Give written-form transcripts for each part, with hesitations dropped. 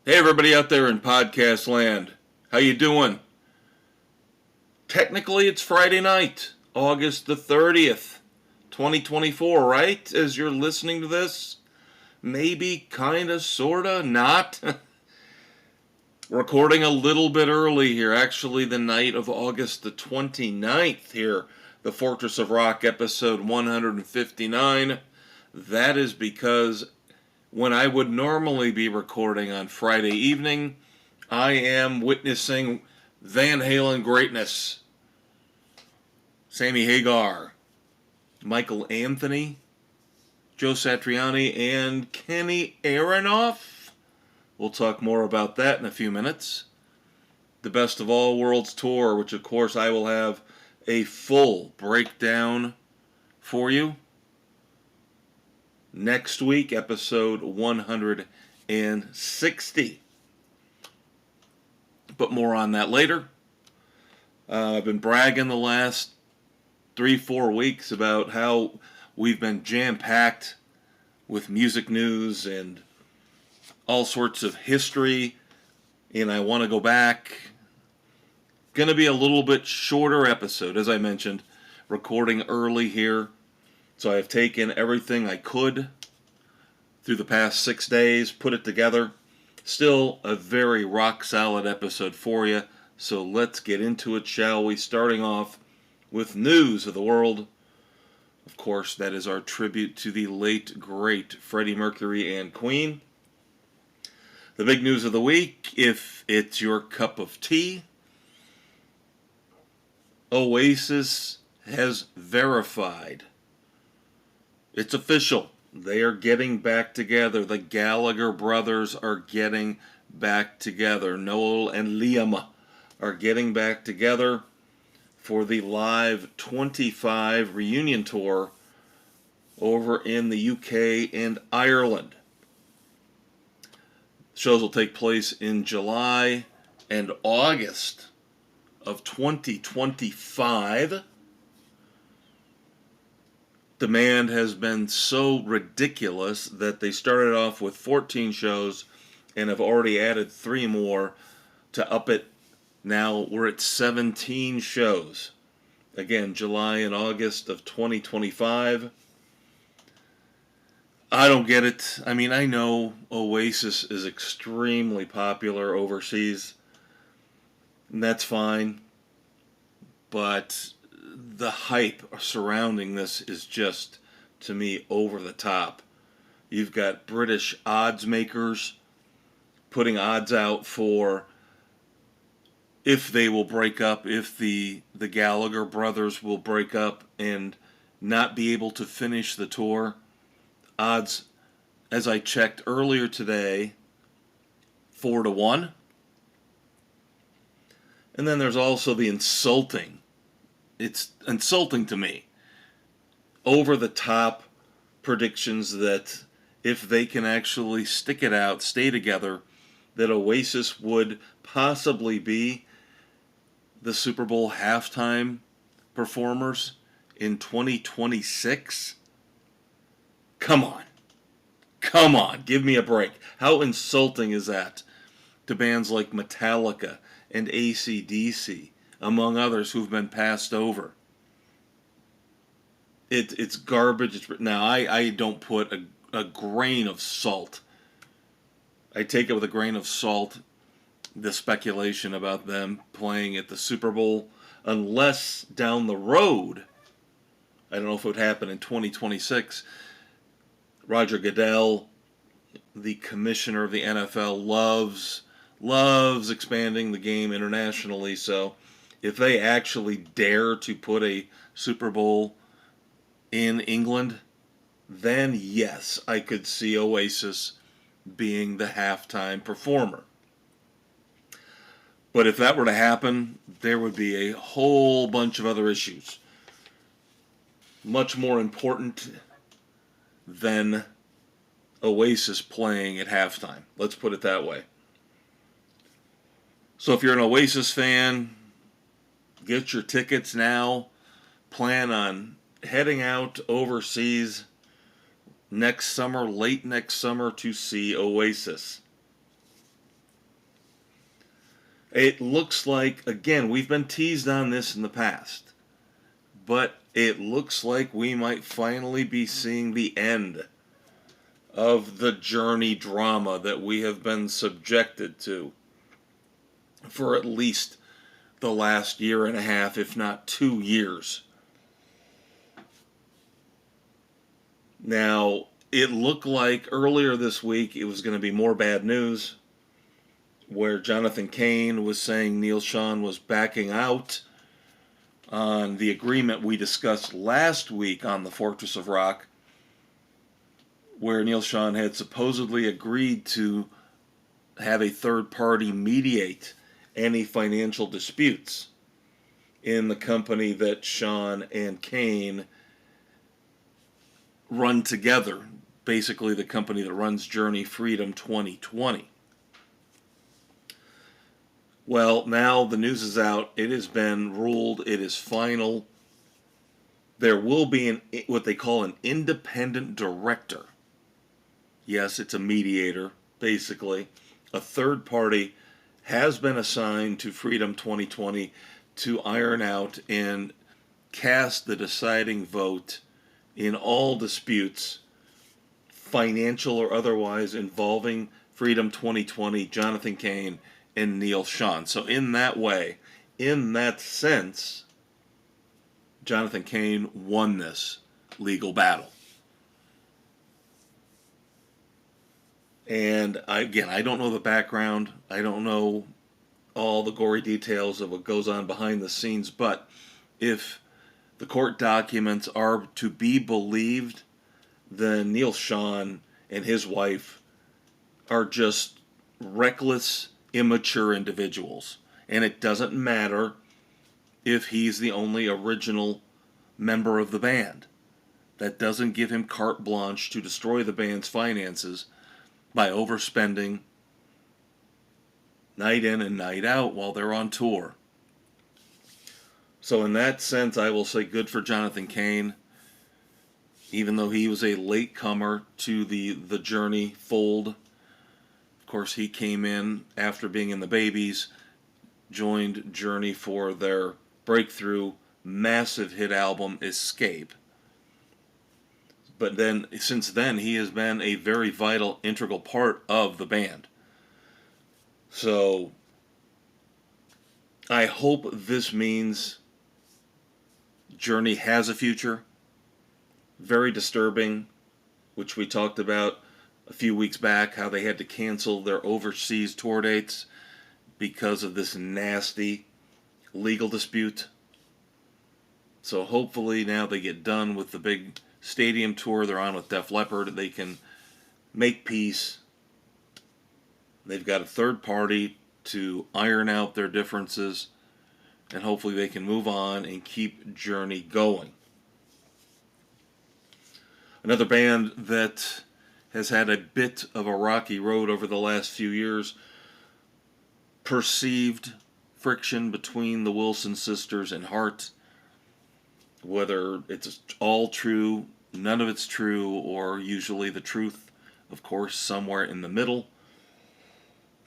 Hey everybody out there in podcast land. How you doing? Technically it's Friday night, August the 30th, 2024, right? As you're listening to this? Maybe, kinda, sorta, not? Recording a little bit early here, actually the night of August the 29th here, the Fortress of Rock episode 159. That is because when I would normally be recording on Friday evening, I am witnessing Van Halen greatness. Sammy Hagar, Michael Anthony, Joe Satriani, and Kenny Aronoff. We'll talk more about that in a few minutes. The Best of All Worlds Tour, which of course I will have a full breakdown for you next week, episode 160. But more on that later. I've been bragging the last 3-4 weeks about how we've been jam-packed with music news and all sorts of history, and I want to go back. Going to be a little bit shorter episode, as I mentioned, recording early here. So I've taken everything I could through the past 6 days, put it together. Still a very rock-solid episode for you, so let's get into it, shall we? Starting off with news of the world. Of course, that is our tribute to the late, great Freddie Mercury and Queen. The big news of the week, if it's your cup of tea, Oasis has verified. It's official. They are getting back together. The Gallagher brothers are getting back together. Noel and Liam are getting back together for the Live 25 reunion tour over in the UK and Ireland. Shows will take place in July and August of 2025. Demand has been so ridiculous that they started off with 14 shows and have already added 3 more to up it. Now we're at 17 shows. Again, July and August of 2025. I don't get it. I mean, I know Oasis is extremely popular overseas, and that's fine. But the hype surrounding this is just, to me, over the top. You've got British odds makers putting odds out for if they will break up, if the Gallagher brothers will break up and not be able to finish the tour. Odds, as I checked earlier today, 4-1. And then there's also the insulting. It's insulting to me. Over the top predictions that if they can actually stick it out, stay together, that Oasis would possibly be the Super Bowl halftime performers in 2026. Come on. Come on. Give me a break. How insulting is that to bands like Metallica and AC/DC, among others who've been passed over? It's garbage. Now, I don't put a grain of salt. I take it with a grain of salt, the speculation about them playing at the Super Bowl, unless down the road, I don't know if it would happen in 2026, Roger Goodell, the commissioner of the NFL, loves expanding the game internationally. So if they actually dare to put a Super Bowl in England, then yes, I could see Oasis being the halftime performer. But if that were to happen, there would be a whole bunch of other issues, much more important than Oasis playing at halftime. Let's put it that way. So if you're an Oasis fan, get your tickets now. Plan on heading out overseas next summer, late next summer, to see Oasis. It looks like, again, we've been teased on this in the past, but it looks like we might finally be seeing the end of the Journey drama that we have been subjected to for at least the last year and a half, if not 2 years. Now, it looked like earlier this week it was going to be more bad news, where Jonathan Cain was saying Neil Schon was backing out on the agreement we discussed last week on the Fortress of Rock, where Neil Schon had supposedly agreed to have a third party mediate any financial disputes in the company that Schon and Cain run together, basically the company that runs Journey Freedom 2020. Well, now the news is out. It has been ruled. It is final. There will be what they call an independent director. Yes, it's a mediator, basically. A third party has been assigned to Freedom 2020 to iron out and cast the deciding vote in all disputes, financial or otherwise, involving Freedom 2020, Jonathan Cain, and Neil Schon. So in that way, in that sense, Jonathan Cain won this legal battle. And again, I don't know the background. I don't know all the gory details of what goes on behind the scenes. But if the court documents are to be believed, then Neil Schon and his wife are just reckless, immature individuals. And it doesn't matter if he's the only original member of the band. That doesn't give him carte blanche to destroy the band's finances by overspending night in and night out while they're on tour. So in that sense, I will say good for Jonathan Cain, even though he was a latecomer to the Journey fold. Of course, he came in after being in the Babies, joined Journey for their breakthrough massive hit album, Escape. But then, since then, he has been a very vital, integral part of the band. So, I hope this means Journey has a future. Very disturbing, which we talked about a few weeks back, how they had to cancel their overseas tour dates because of this nasty legal dispute. So hopefully now they get done with the big stadium tour they're on with Def Leppard. They can make peace. They've got a third party to iron out their differences, and hopefully they can move on and keep Journey going. Another band that has had a bit of a rocky road over the last few years, perceived friction between the Wilson sisters and Heart. Whether it's all true, none of it's true, or usually the truth, of course, somewhere in the middle.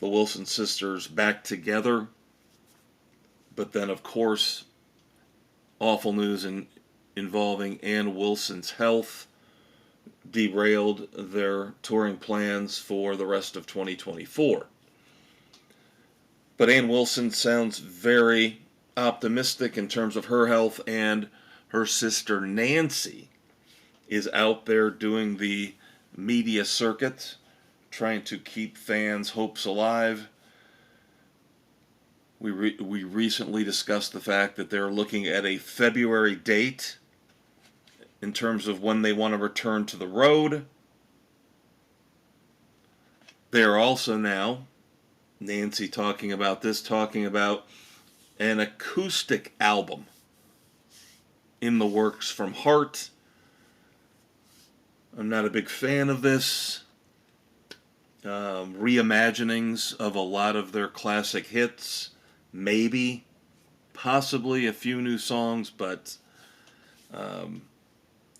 The Wilson sisters back together, but then, of course, awful news involving Ann Wilson's health derailed their touring plans for the rest of 2024. But Ann Wilson sounds very optimistic in terms of her health, and her sister Nancy is out there doing the media circuit, trying to keep fans' hopes alive. We recently discussed the fact that they're looking at a February date in terms of when they want to return to the road. They're also now, Nancy talking about an acoustic album in the works from Heart. I'm not a big fan of this. Reimaginings of a lot of their classic hits. Maybe, possibly a few new songs, but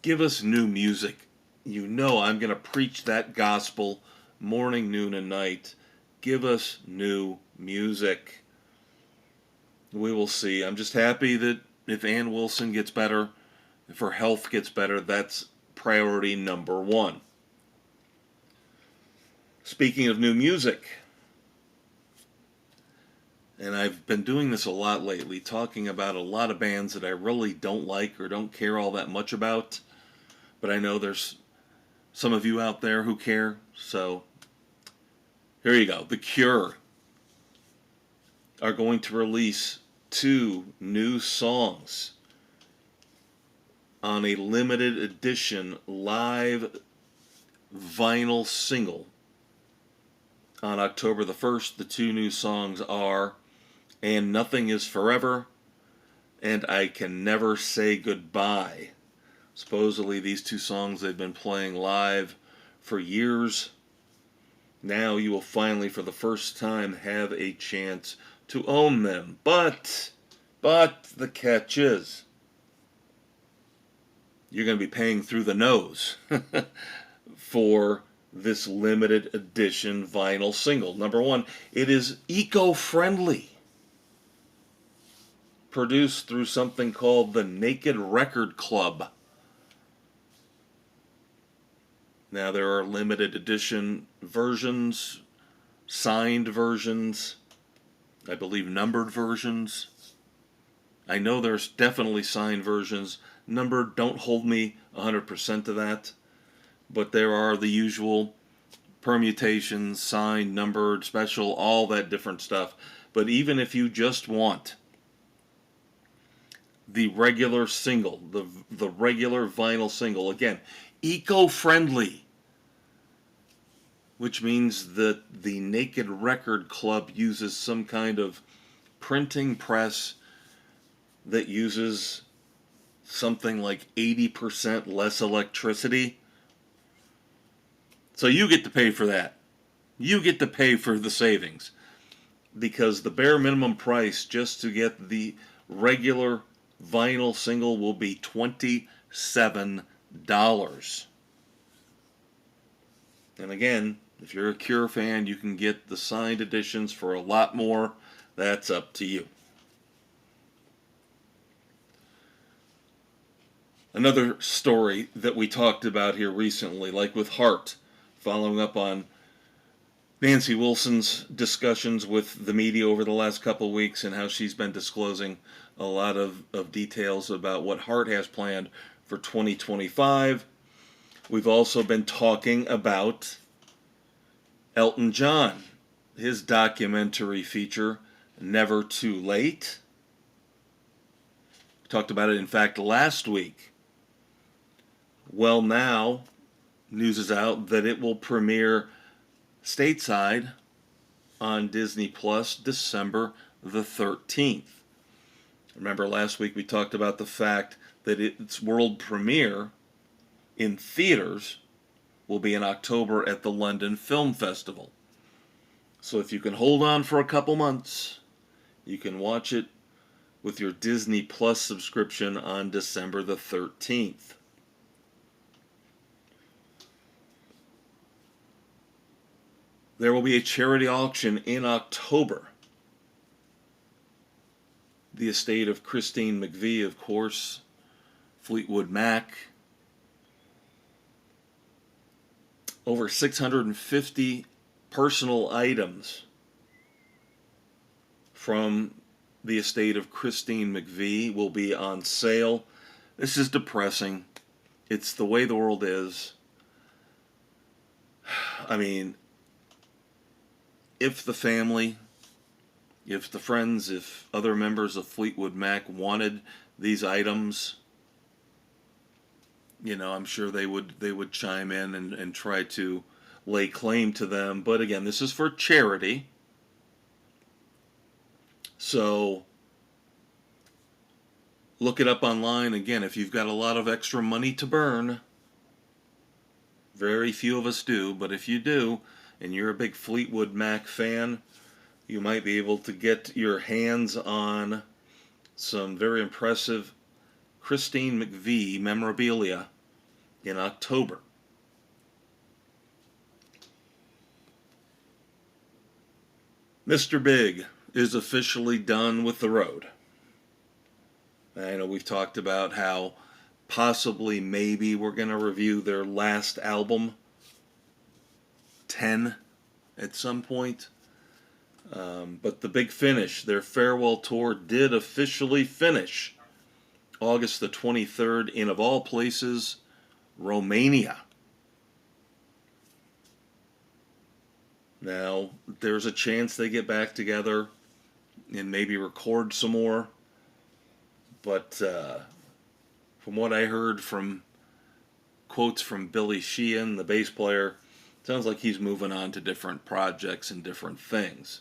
give us new music. You know I'm going to preach that gospel morning, noon, and night. Give us new music. We will see. I'm just happy that if Ann Wilson gets better, if her health gets better, that's priority number one. Speaking of new music, and I've been doing this a lot lately, talking about a lot of bands that I really don't like or don't care all that much about, but I know there's some of you out there who care, so here you go. The Cure are going to release 2 new songs on a limited edition live vinyl single on October the 1st. The 2 new songs are And Nothing Is Forever and I Can Never Say Goodbye. Supposedly these 2 songs they've been playing live for years. Now you will finally, for the first time, have a chance to own them. But the catch is, you're going to be paying through the nose for this limited edition vinyl single. Number one, it is eco-friendly. Produced through something called the Naked Record Club. Now there are limited edition versions, signed versions, I believe numbered versions. I know there's definitely signed versions. Numbered, don't hold me 100% to that. But there are the usual permutations, signed, numbered, special, all that different stuff. But even if you just want the regular single, the regular vinyl single, again, eco-friendly, which means that the Naked Record Club uses some kind of printing press that uses something like 80% less electricity. So you get to pay for that. You get to pay for the savings. Because the bare minimum price just to get the regular vinyl single will be $27. And again, if you're a Cure fan, you can get the signed editions for a lot more. That's up to you. Another story that we talked about here recently, like with Heart, following up on Nancy Wilson's discussions with the media over the last couple of weeks and how she's been disclosing a lot of details about what Heart has planned for 2025. We've also been talking about Elton John, his documentary feature, Never Too Late. We talked about it, in fact, last week. Well, now, news is out that it will premiere stateside on Disney Plus December the 13th. Remember last week we talked about the fact that its world premiere in theaters will be in October at the London Film Festival. So if you can hold on for a couple months, you can watch it with your Disney Plus subscription on December the 13th. There will be a charity auction in October. The estate of Christine McVie, of course, Fleetwood Mac. Over 650 personal items from the estate of Christine McVie will be on sale. This is depressing. It's the way the world is. I mean, if the family, if the friends, if other members of Fleetwood Mac wanted these items, you know, I'm sure they would chime in and try to lay claim to them. But again, this is for charity. So look it up online. Again, if you've got a lot of extra money to burn, very few of us do, but if you do, and you're a big Fleetwood Mac fan, you might be able to get your hands on some very impressive Christine McVie memorabilia in October. Mr. Big, is officially done with the road. I know we've talked about how possibly maybe we're going to review their last album, 10, at some point. But the big finish, their farewell tour, did officially finish August the 23rd in, of all places, Romania. Now, there's a chance they get back together and maybe record some more. But from what I heard from quotes from Billy Sheehan, the bass player, sounds like he's moving on to different projects and different things.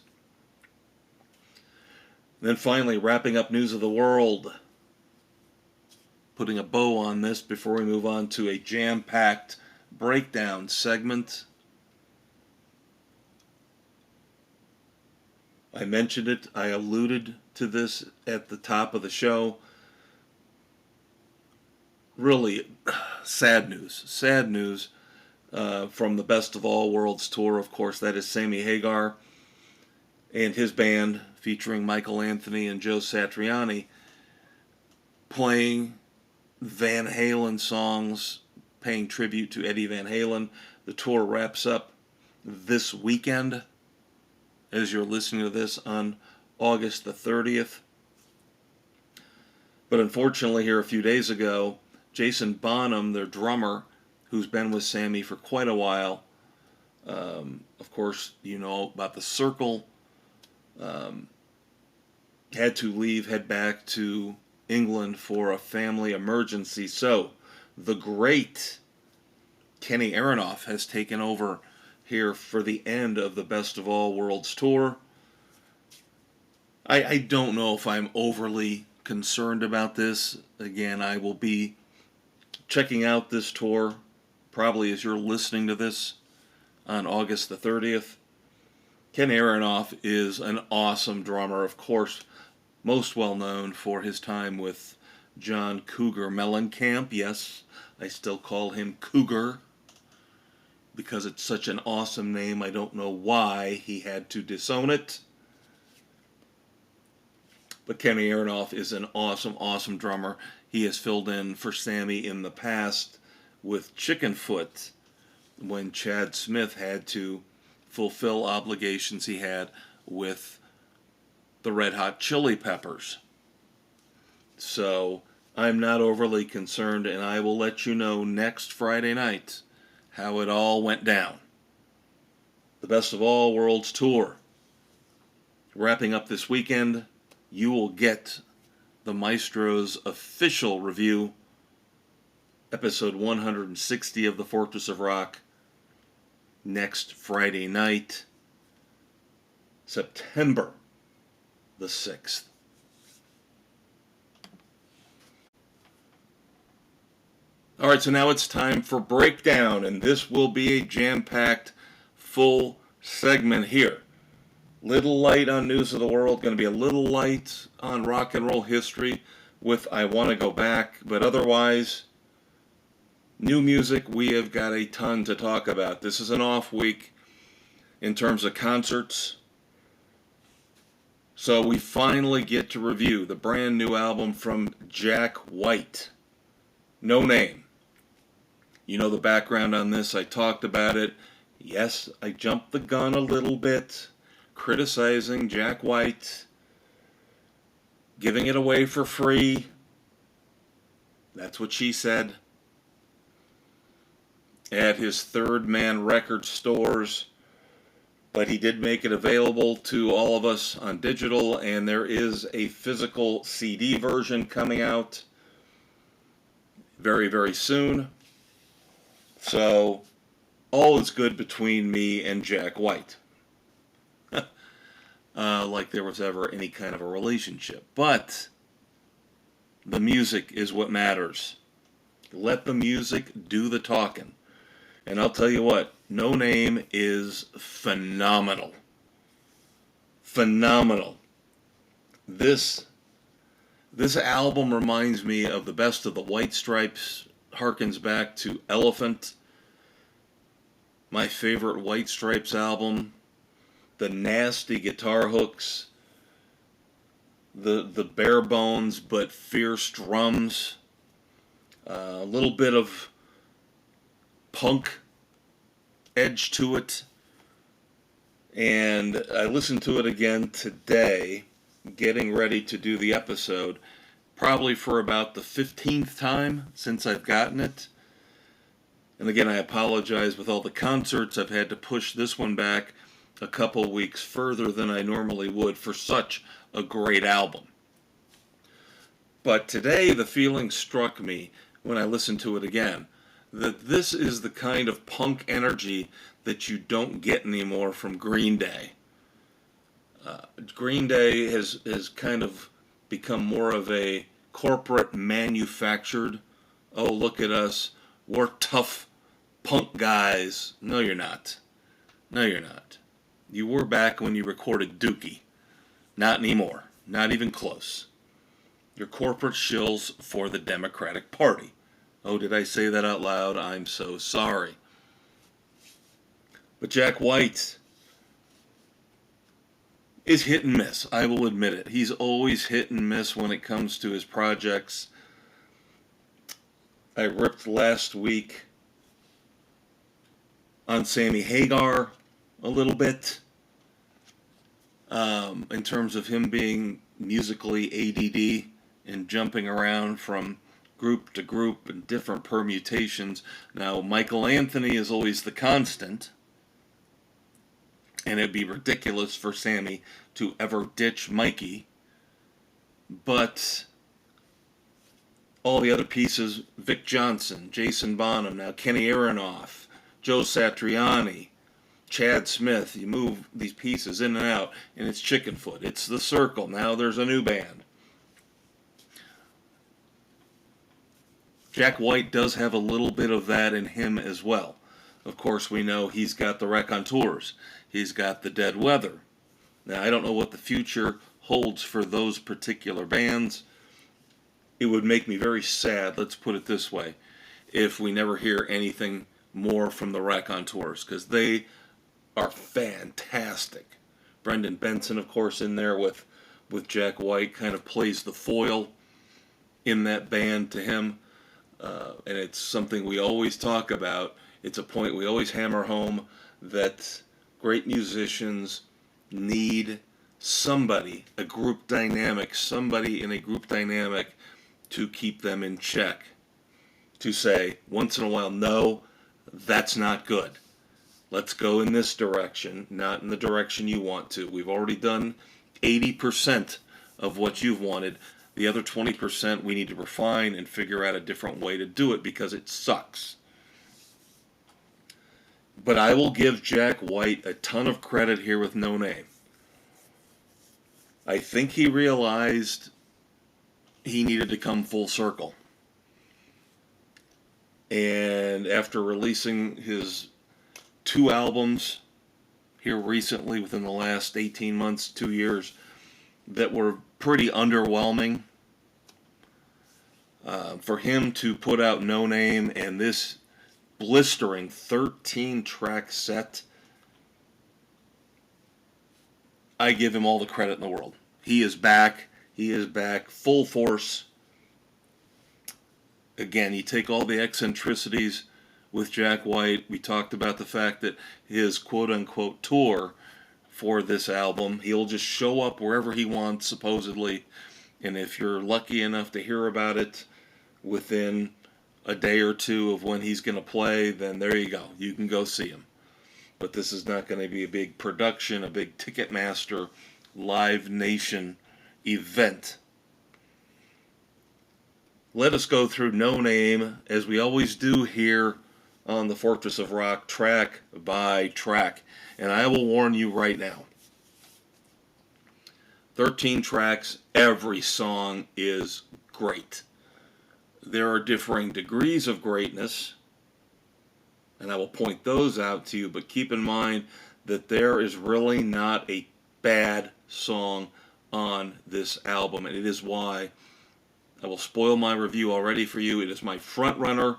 Then finally, wrapping up news of the world, putting a bow on this before we move on to a jam-packed breakdown segment. I mentioned it, I alluded to this at the top of the show. Really sad news from the Best of All Worlds tour. Of course, that is Sammy Hagar and his band featuring Michael Anthony and Joe Satriani playing Van Halen songs, paying tribute to Eddie Van Halen. The tour wraps up this weekend as you're listening to this on August the 30th. But unfortunately, here a few days ago, Jason Bonham, their drummer, who's been with Sammy for quite a while, of course, you know about the Circle, had to leave, head back to England for a family emergency. So, the great Kenny Aronoff has taken over here for the end of the Best of All Worlds tour. I don't know if I'm overly concerned about this. Again, I will be checking out this tour probably as you're listening to this on August the 30th. Ken Aronoff is an awesome drummer, of course, most well known for his time with John Cougar Mellencamp. Yes, I still call him Cougar because it's such an awesome name. I don't know why he had to disown it. But Kenny Aronoff is an awesome drummer. He has filled in for Sammy in the past with Chickenfoot when Chad Smith had to fulfill obligations he had with the Red Hot Chili Peppers. So I'm not overly concerned, and I will let you know next Friday night how it all went down. The Best of All Worlds tour wrapping up this weekend. You will get the Maestro's official review, episode 160 of the Fortress of Rock, next Friday night, September the 6th. All right, so now it's time for Breakdown, and this will be a jam-packed full segment here. Little light on news of the world, going to be a little light on rock and roll history with I Want to Go Back, but otherwise, new music, we have got a ton to talk about. This is an off week in terms of concerts, so we finally get to review the brand new album from Jack White, No Name. You know the background on this, I talked about it. Yes, I jumped the gun a little bit, criticizing Jack White, giving it away for free. That's what she said. At his Third Man record stores. But he did make it available to all of us on digital, and there is a physical CD version coming out very soon. So, all is good between me and Jack White. Like there was ever any kind of a relationship. But the music is what matters. Let the music do the talking. And I'll tell you what, No Name is phenomenal. Phenomenal. This album reminds me of the best of the White Stripes, harkens back to Elephant, my favorite White Stripes album. The nasty guitar hooks, the bare bones but fierce drums, a little bit of punk edge to it. And I listened to it again today, getting ready to do the episode, probably for about the 15th time since I've gotten it. And again, I apologize, with all the concerts, I've had to push this one back a couple weeks further than I normally would for such a great album. But today the feeling struck me when I listened to it again that this is the kind of punk energy that you don't get anymore from Green Day. Green Day has kind of become more of a corporate manufactured, oh, look at us, we're tough punk guys. No, you're not. No, you're not. You were back when you recorded Dookie. Not anymore. Not even close. You're corporate shills for the Democratic Party. Oh, did I say that out loud? I'm so sorry. But Jack White is hit and miss. I will admit it. He's always hit and miss when it comes to his projects. I ripped last week on Sammy Hagar a little bit, in terms of him being musically ADD and jumping around from group to group and different permutations. Now, Michael Anthony is always the constant, and it'd be ridiculous for Sammy to ever ditch Mikey. But all the other pieces, Vic Johnson, Jason Bonham, now Kenny Aronoff, Joe Satriani, Chad Smith, you move these pieces in and out, and it's Chickenfoot. It's The Circle. Now there's a new band. Jack White does have a little bit of that in him as well. Of course, we know he's got the Raconteurs. He's got the Dead Weather. Now, I don't know what the future holds for those particular bands. It would make me very sad, let's put it this way, if we never hear anything more from the Raconteurs, because they are fantastic. Brendan Benson, of course, in there with Jack White, kind of plays the foil in that band to him. And it's something we always talk about. It's a point we always hammer home, that great musicians need somebody, a group dynamic, somebody in a group dynamic to keep them in check. To say, once in a while, no, that's not good. Let's go in this direction, not in the direction you want to. We've already done 80% of what you've wanted. The other 20% we need to refine and figure out a different way to do it, because it sucks. But I will give Jack White a ton of credit here with No Name. I think he realized he needed to come full circle. And after releasing his 2 albums here recently, within the last 18 months, 2 years, that were pretty underwhelming, for him to put out No Name and this blistering 13-track set, I give him all the credit in the world. He is back. He is back full force. Again, you take all the eccentricities with Jack White. We talked about the fact that his quote-unquote tour for this album, he'll just show up wherever he wants, supposedly, and if you're lucky enough to hear about it within a day or two of when he's going to play, then there you go. You can go see him. But this is not going to be a big production, a big Ticketmaster, Live Nation event. Let us go through No Name, as we always do here on the Fortress of Rock, track by track. And I will warn you right now, 13 tracks, every song is great. There are differing degrees of greatness, and I will point those out to you, but keep in mind that there is really not a bad song on this album, and it is why I will spoil my review already for you. It is my front runner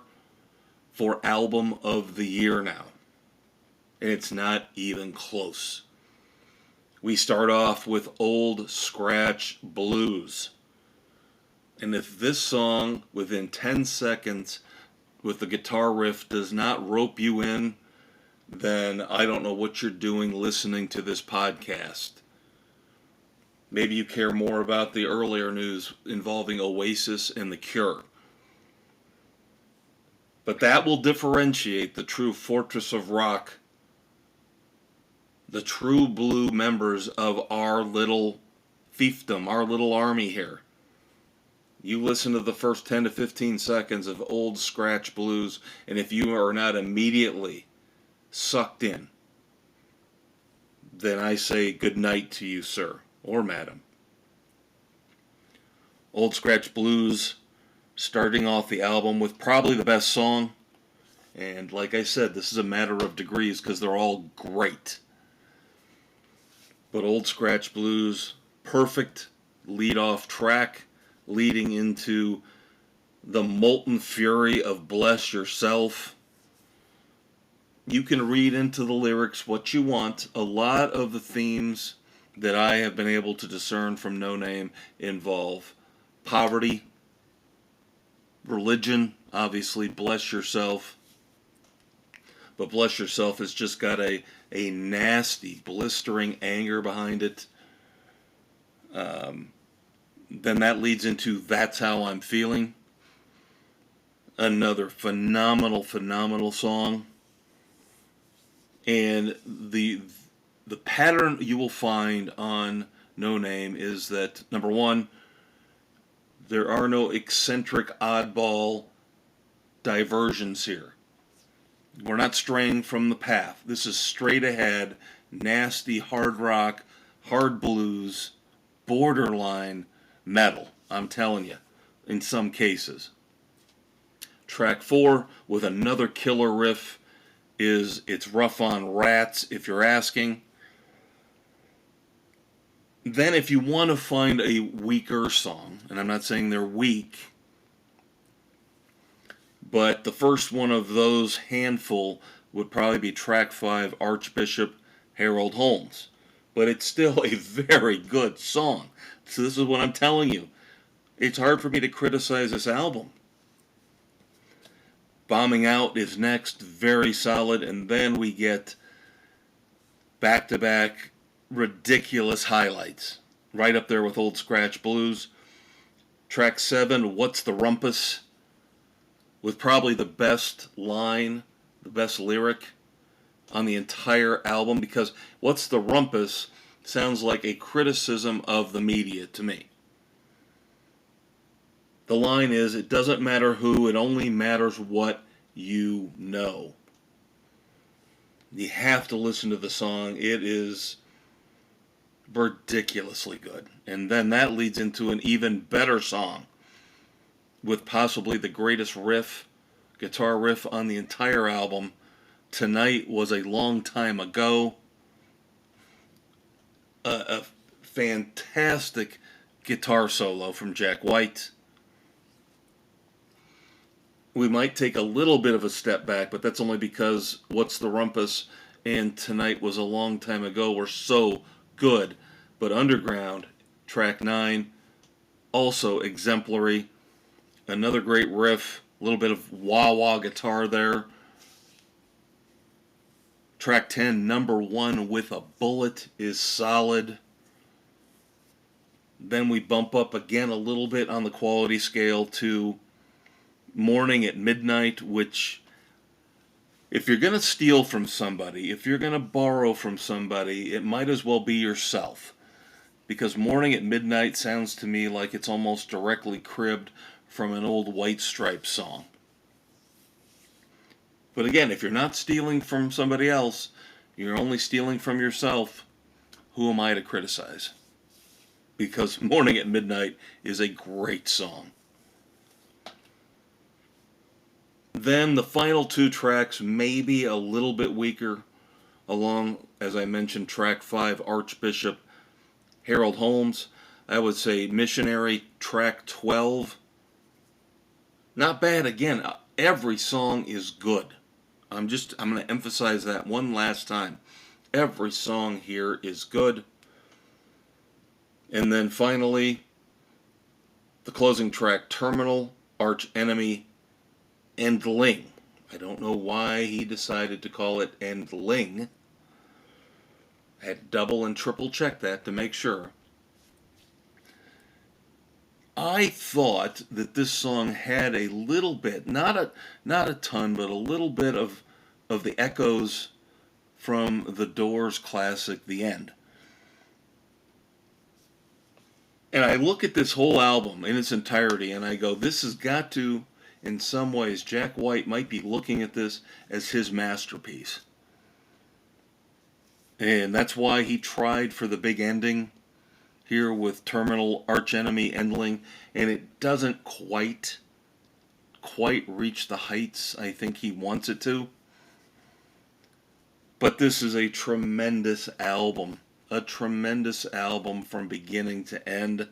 for Album of the Year now, and it's not even close. We start off with Old Scratch Blues. And if this song, within 10 seconds, with the guitar riff, does not rope you in, then I don't know what you're doing listening to this podcast. Maybe you care more about the earlier news involving Oasis and The Cure. But that will differentiate the true Fortress of Rock, the true blue members of our little fiefdom, our little army here. You listen to the first 10 to 15 seconds of Old Scratch Blues, and if you are not immediately sucked in, then I say good night to you, sir or madam. Old Scratch Blues, starting off the album with probably the best song, and like I said, this is a matter of degrees because they're all great. But Old Scratch Blues, perfect lead-off track, leading into the molten fury of Bless Yourself. You can read into the lyrics what you want. A lot of the themes that I have been able to discern from No Name involve poverty, religion, obviously, Bless Yourself. But Bless Yourself has just got a nasty, blistering anger behind it. Then that leads into That's How I'm Feeling. Another phenomenal, phenomenal song. And the pattern you will find on No Name is that, number one, there are no eccentric, oddball diversions here. We're not straying from the path. This is straight ahead, nasty, hard rock, hard blues, borderline metal, I'm telling you, in some cases. Track 4, with another killer riff, is It's Rough on Rats, if you're asking. Then if you want to find a weaker song, and I'm not saying they're weak, but the first one of those handful would probably be track 5, Archbishop Harold Holmes. But it's still a very good song. So this is what I'm telling you. It's hard for me to criticize this album. Bombing Out is next, very solid, and then we get back-to-back ridiculous highlights. Right up there with Old Scratch Blues. Track 7, What's the Rumpus? With probably the best line, the best lyric on the entire album, because What's the Rumpus sounds like a criticism of the media to me. The line is, it doesn't matter who, it only matters what you know. You have to listen to the song. It is ridiculously good. And then that leads into an even better song with possibly the greatest riff, guitar riff on the entire album. Tonight Was a Long Time Ago. A fantastic guitar solo from Jack White. We might take a little bit of a step back, but that's only because What's the Rumpus and Tonight Was a Long Time Ago were so good. But Underground, track 9, also exemplary. Another great riff, a little bit of wah-wah guitar there. Track 10, Number 1 with a Bullet, is solid. Then we bump up again a little bit on the quality scale to Morning at Midnight, which, if you're going to steal from somebody, if you're going to borrow from somebody, it might as well be yourself. Because Morning at Midnight sounds to me like it's almost directly cribbed from an old White Stripes song. But again, if you're not stealing from somebody else, you're only stealing from yourself, who am I to criticize? Because Morning at Midnight is a great song. Then the final 2 tracks may be a little bit weaker, along, as I mentioned, track 5, Archbishop Harold Holmes. I would say Missionary, track 12. Not bad. Again, every song is good. I'm going to emphasize that one last time. Every song here is good. And then finally, the closing track, Terminal, Arch Enemy, Endling. I don't know why he decided to call it Endling. I had to double and triple check that to make sure. I thought that this song had a little bit, not a ton, but a little bit of the echoes from the Doors classic The End. And I look at this whole album in its entirety and I go, this has got to, in some ways, Jack White might be looking at this as his masterpiece. And that's why he tried for the big ending here with Terminal, Arch Enemy, Endling, and it doesn't quite reach the heights I think he wants it to. But this is a tremendous album. A tremendous album from beginning to end.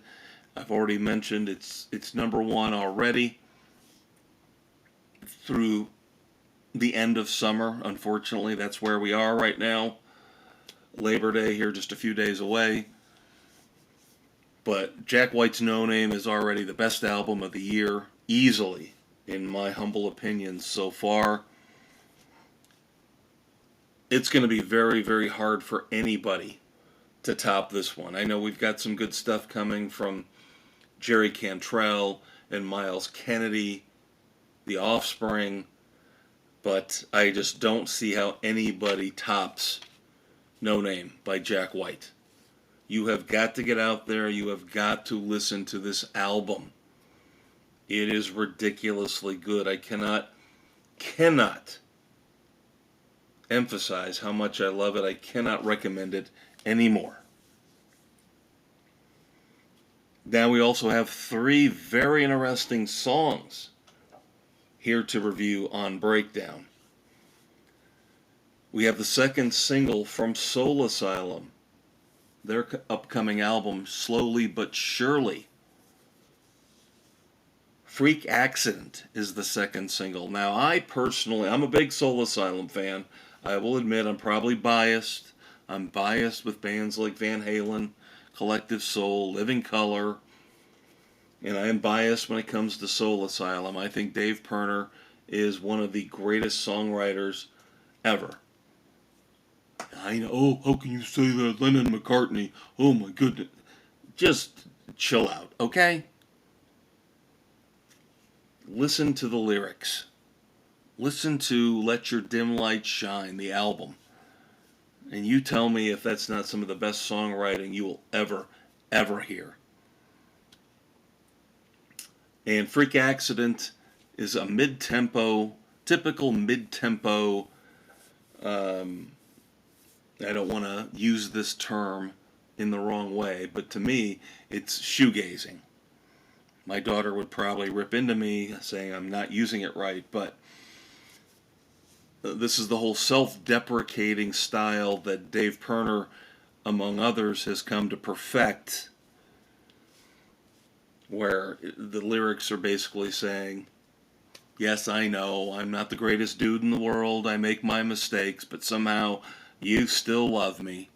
I've already mentioned it's number one already through the end of summer. Unfortunately, that's where we are right now. Labor Day here just a few days away. But Jack White's No Name is already the best album of the year, easily, in my humble opinion so far. It's going to be very, very hard for anybody to top this one. I know we've got some good stuff coming from Jerry Cantrell and Miles Kennedy, The Offspring, but I just don't see how anybody tops No Name by Jack White. You have got to get out there. You have got to listen to this album. It is ridiculously good. I cannot emphasize how much I love it. I cannot recommend it anymore. Now we also have 3 very interesting songs here to review on Breakdown. We have the second single from Soul Asylum, their upcoming album, Slowly But Surely. Freak Accident is the second single. Now, I'm a big Soul Asylum fan. I will admit I'm probably biased. I'm biased with bands like Van Halen, Collective Soul, Living Colour, and I am biased when it comes to Soul Asylum. I think Dave Pirner is one of the greatest songwriters ever. I know, oh, how can you say that? Lennon and McCartney, oh my goodness. Just chill out, okay? Listen to the lyrics. Listen to Let Your Dim Light Shine, the album. And you tell me if that's not some of the best songwriting you will ever hear. And Freak Accident is a typical mid-tempo, I don't want to use this term in the wrong way, but to me, it's shoegazing. My daughter would probably rip into me saying I'm not using it right, but this is the whole self-deprecating style that Dave Pirner, among others, has come to perfect, where the lyrics are basically saying, yes, I know, I'm not the greatest dude in the world, I make my mistakes, but somehow you still love me.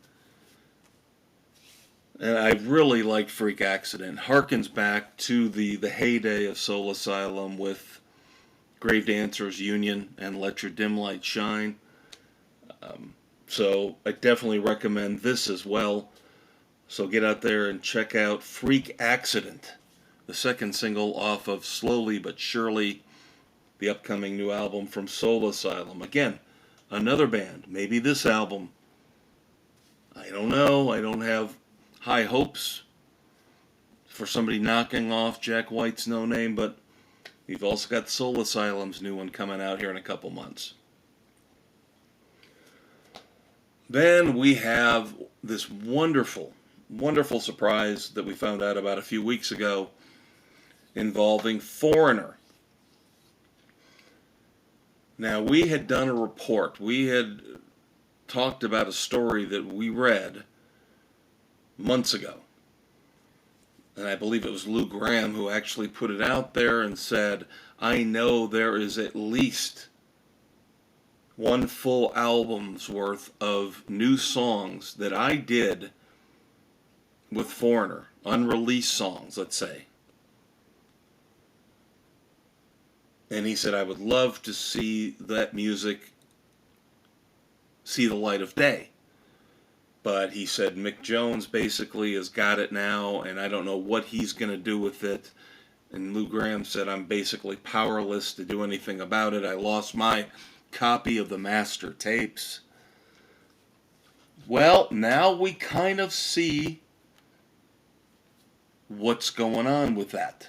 And I really like Freak Accident. Harkens back to the heyday of Soul Asylum with Grave Dancers Union and Let Your Dim Light Shine. So I definitely recommend this as well. So get out there and check out Freak Accident, the second single off of Slowly But Surely, the upcoming new album from Soul Asylum. Again, another band. Maybe this album. I don't know. I don't have high hopes for somebody knocking off Jack White's No Name, but we've also got Soul Asylum's new one coming out here in a couple months. Then we have this wonderful, wonderful surprise that we found out about a few weeks ago involving Foreigner. Now, we had done a report. We had talked about a story that we read months ago. And I believe it was Lou Gramm who actually put it out there and said, I know there is at least one full album's worth of new songs that I did with Foreigner, unreleased songs, let's say. And he said, I would love to see that music see the light of day. But he said Mick Jones basically has got it now, and I don't know what he's going to do with it. And Lou Gramm said, I'm basically powerless to do anything about it. I lost my copy of the master tapes. Well, now we kind of see what's going on with that.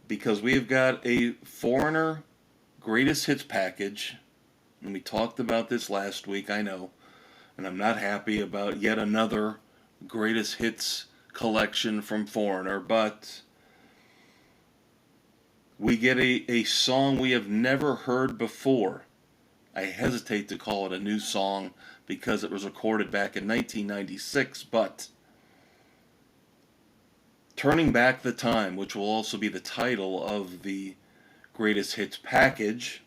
Because we've got a Foreigner greatest hits package, and we talked about this last week, I know, and I'm not happy about yet another greatest hits collection from Foreigner, but we get a song we have never heard before. I hesitate to call it a new song because it was recorded back in 1996, but Turning Back the Time, which will also be the title of the greatest hits package,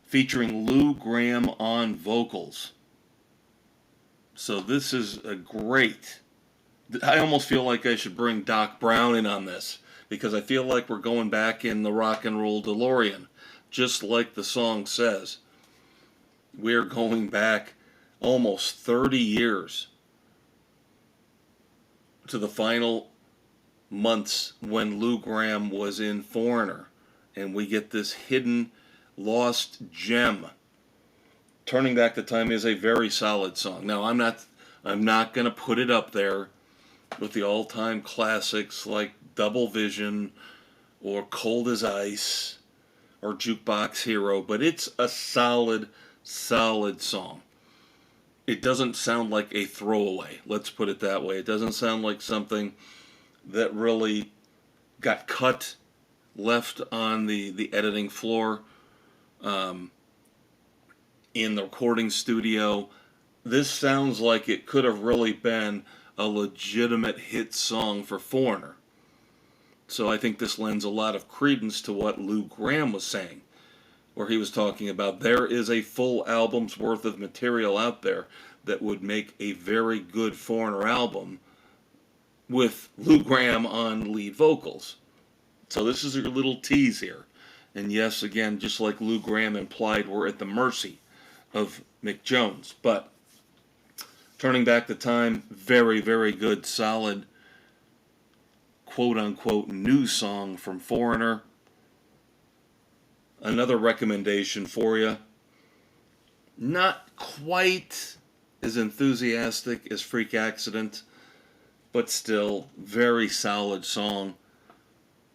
featuring Lou Gramm on vocals. So this is a great... I almost feel like I should bring Doc Brown in on this, because I feel like we're going back in the rock and roll DeLorean, just like the song says. We're going back almost 30 years to the final months when Lou Gramm was in Foreigner, and we get this hidden, lost gem. Turning Back the Time is a very solid song. Now, I'm not going to put it up there with the all-time classics like Double Vision or Cold as Ice or Jukebox Hero, but it's a solid song. It doesn't sound like a throwaway, let's put it that way. It doesn't sound like something that really got cut, left on the editing floor, in the recording studio. This sounds like it could have really been a legitimate hit song for Foreigner. So I think this lends a lot of credence to what Lou Gramm was saying, where he was talking about there is a full album's worth of material out there that would make a very good Foreigner album with Lou Gramm on lead vocals. So this is a little tease here. And yes, again, just like Lou Gramm implied, we're at the mercy of Mick Jones. But Turning Back the Time, very, very good, solid, quote-unquote, new song from Foreigner. Another recommendation for you. Not quite as enthusiastic as Freak Accident, but still very solid song.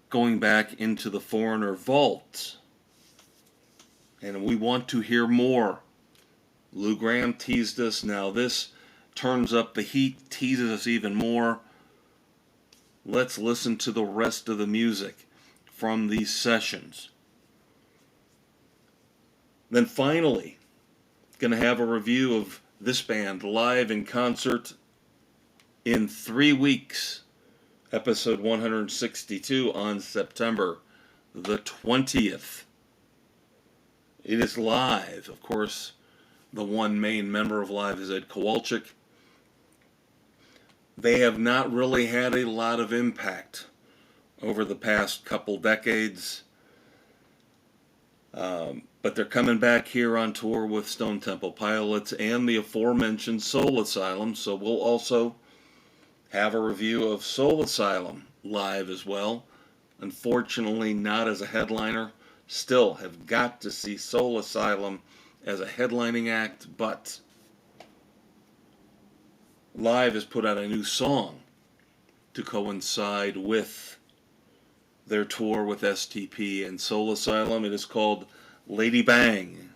Going back into the Foreigner vault. And we want to hear more. Lou Gramm teased us. Now this turns up the heat, teases us even more. Let's listen to the rest of the music from these sessions. Then finally, going to have a review of this band live in concert in 3 weeks. Episode 162 on September the 20th. It is live. Of course, the one main member of Live is Ed Kowalczyk. They have not really had a lot of impact over the past couple decades. But they're coming back here on tour with Stone Temple Pilots and the aforementioned Soul Asylum. So we'll also have a review of Soul Asylum live as well. Unfortunately, not as a headliner. Still have got to see Soul Asylum as a headlining act, but Live has put out a new song to coincide with their tour with STP and Soul Asylum. It is called Lady Bang,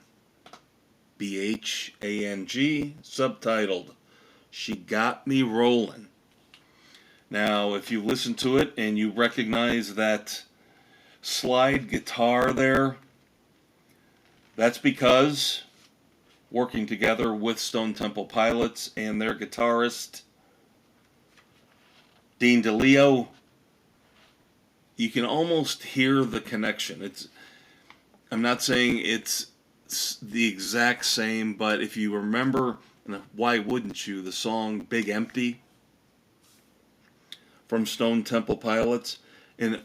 B-H-A-N-G, subtitled She Got Me Rollin'. Now, if you listen to it and you recognize that slide guitar there, that's because working together with Stone Temple Pilots and their guitarist, Dean DeLeo, you can almost hear the connection. I'm not saying it's the exact same, but if you remember, why wouldn't you, the song Big Empty from Stone Temple Pilots? And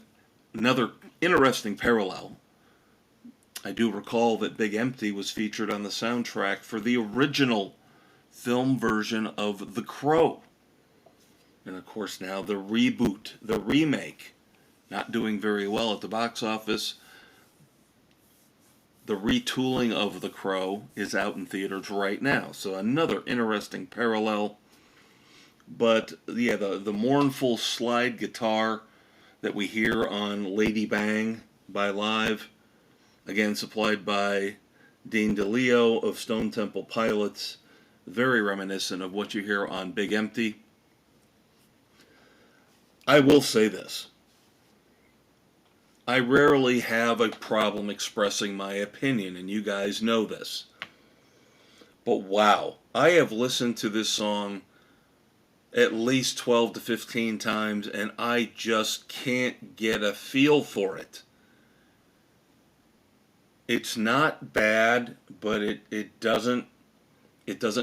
another interesting parallel, I do recall that Big Empty was featured on the soundtrack for the original film version of The Crow. And of course now the reboot, the remake, not doing very well at the box office. The retooling of The Crow is out in theaters right now. So another interesting parallel. But yeah, the mournful slide guitar that we hear on Lady Bang by Live, again supplied by Dean DeLeo of Stone Temple Pilots, very reminiscent of what you hear on Big Empty. I will say this. I rarely have a problem expressing my opinion, and you guys know this. But wow, I have listened to this song at least 12 to 15 times, and I just can't get a feel for it. It's not bad, but it doesn't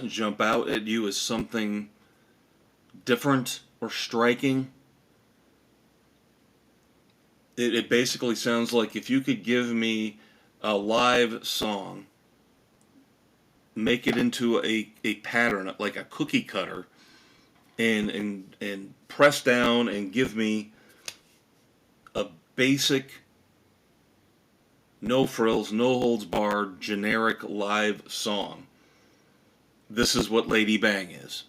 jump out at you as something different or striking. It basically sounds like if you could give me a live song, make it into a pattern, like a cookie cutter, and press down and give me a basic, no frills, no holds barred, generic live song. This is what Lady Bang is.